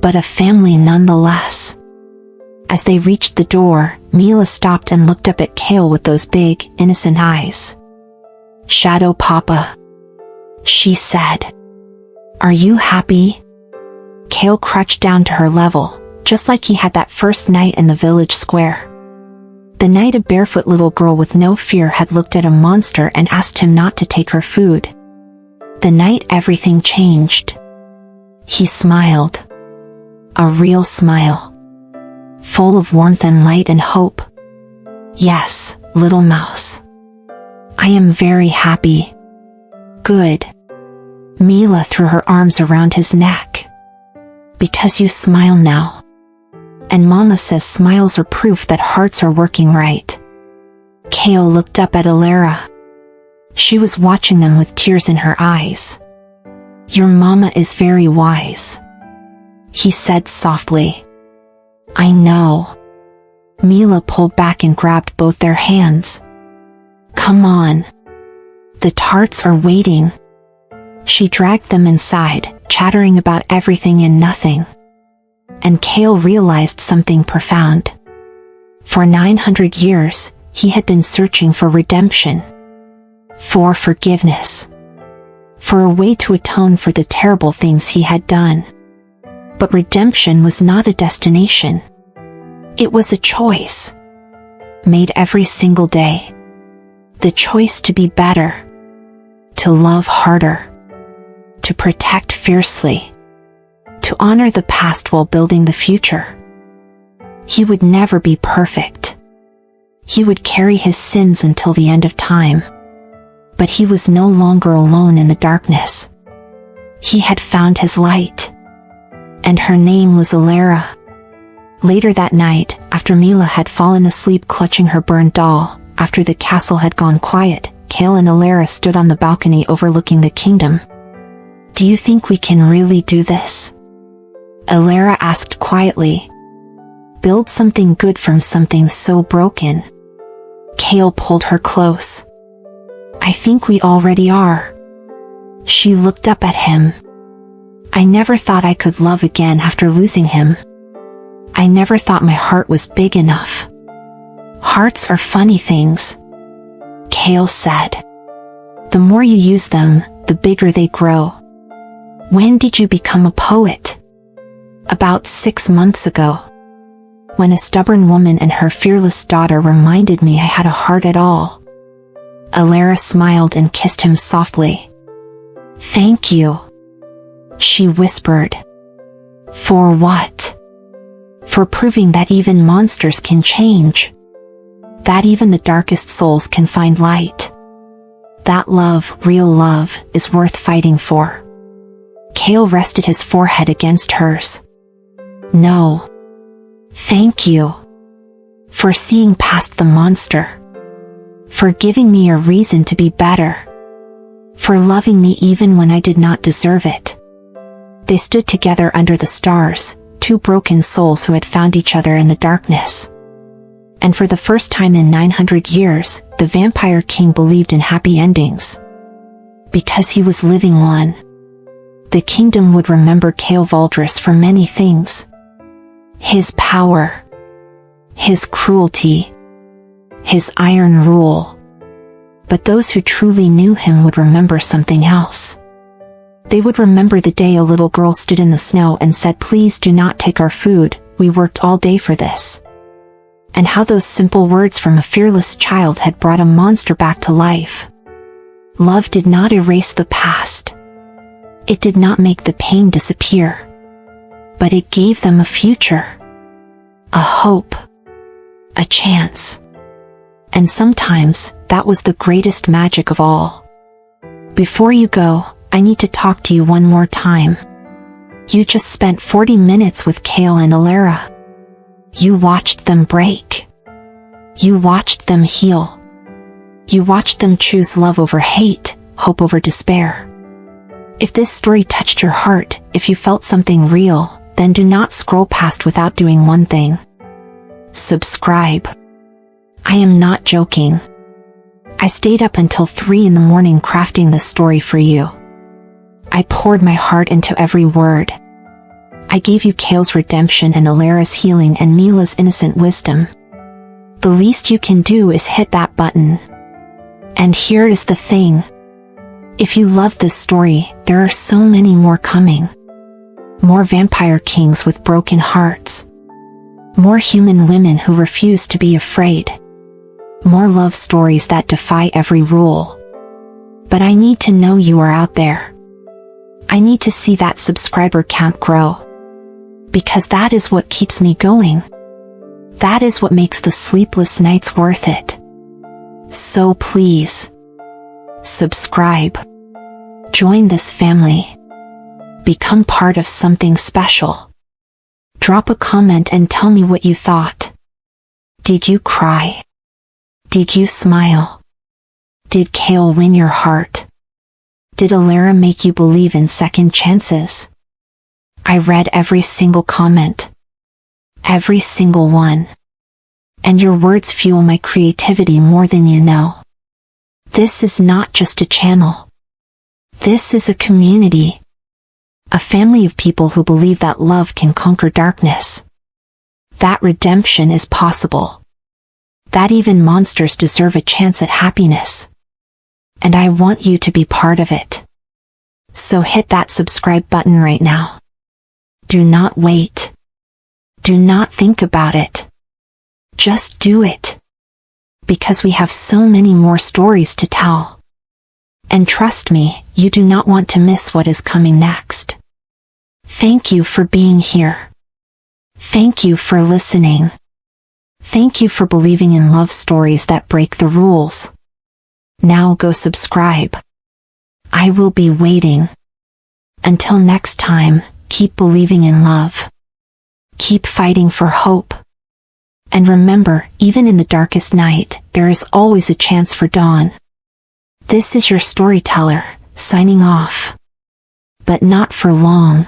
But a family nonetheless. As they reached the door, Mila stopped and looked up at Kael with those big, innocent eyes. Shadow Papa. She said. Are you happy? Kael crouched down to her level, just like he had that first night in the village square. The night a barefoot little girl with no fear had looked at a monster and asked him not to take her food. The night everything changed. He smiled. A real smile. Full of warmth and light and hope. Yes, little mouse. I am very happy. Good. Mila threw her arms around his neck. Because you smile now. And Mama says smiles are proof that hearts are working right. Kael looked up at Elara. She was watching them with tears in her eyes. Your mama is very wise. He said softly. I know. Mila pulled back and grabbed both their hands. Come on. The tarts are waiting. She dragged them inside, chattering about everything and nothing. And Kael realized something profound. For 900 years, he had been searching for redemption. For forgiveness. For a way to atone for the terrible things he had done. But redemption was not a destination. It was a choice. Made every single day. The choice to be better. To love harder. To protect fiercely. To honor the past while building the future. He would never be perfect. He would carry his sins until the end of time. But he was no longer alone in the darkness. He had found his light. And her name was Elara. Later that night, after Mila had fallen asleep clutching her burned doll, after the castle had gone quiet, Kael and Elara stood on the balcony overlooking the kingdom. Do you think we can really do this? Elara asked quietly. Build something good from something so broken. Kael pulled her close. I think we already are. She looked up at him. I never thought I could love again after losing him. I never thought my heart was big enough. Hearts are funny things. Kael said. The more you use them, the bigger they grow. When did you become a poet? About 6 months ago. When a stubborn woman and her fearless daughter reminded me I had a heart at all. Elara smiled and kissed him softly. Thank you. She whispered. For what? For proving that even monsters can change. That even the darkest souls can find light. That love, real love, is worth fighting for. Kael rested his forehead against hers. No. Thank you. For seeing past the monster. For giving me a reason to be better. For loving me even when I did not deserve it. They stood together under the stars, two broken souls who had found each other in the darkness. And for the first time in 900 years, the Vampire King believed in happy endings. Because he was living one. The kingdom would remember Kael Valdris for many things. His power. His cruelty. His iron rule. But those who truly knew him would remember something else. They would remember the day a little girl stood in the snow and said, "Please do not take our food, we worked all day for this." And how those simple words from a fearless child had brought a monster back to life. Love did not erase the past. It did not make the pain disappear. But it gave them a future. A hope. A chance. And sometimes, that was the greatest magic of all. Before you go, I need to talk to you one more time. You just spent 40 minutes with Kael and Elara. You watched them break. You watched them heal. You watched them choose love over hate, hope over despair. If this story touched your heart, if you felt something real, then do not scroll past without doing one thing. Subscribe. I am not joking. I stayed up until 3 in the morning crafting this story for you. I poured my heart into every word. I gave you Kael's redemption and Elara's healing and Mila's innocent wisdom. The least you can do is hit that button. And here is the thing. If you love this story, there are so many more coming. More vampire kings with broken hearts. More human women who refuse to be afraid. More love stories that defy every rule. But I need to know you are out there. I need to see that subscriber count grow. Because that is what keeps me going. That is what makes the sleepless nights worth it. So please, subscribe. Join this family. Become part of something special. Drop a comment and tell me what you thought. Did you cry? Did you smile? Did Kael win your heart? Did Elara make you believe in second chances? I read every single comment. Every single one. And your words fuel my creativity more than you know. This is not just a channel. This is a community. A family of people who believe that love can conquer darkness. That redemption is possible. That even monsters deserve a chance at happiness. And I want you to be part of it. So hit that subscribe button right now. Do not wait. Do not think about it. Just do it. Because we have so many more stories to tell. And trust me, you do not want to miss what is coming next. Thank you for being here. Thank you for listening. Thank you for believing in love stories that break the rules. Now go subscribe. I will be waiting. Until next time, keep believing in love. Keep fighting for hope. And remember, even in the darkest night, there is always a chance for dawn. This is your storyteller, signing off. But not for long.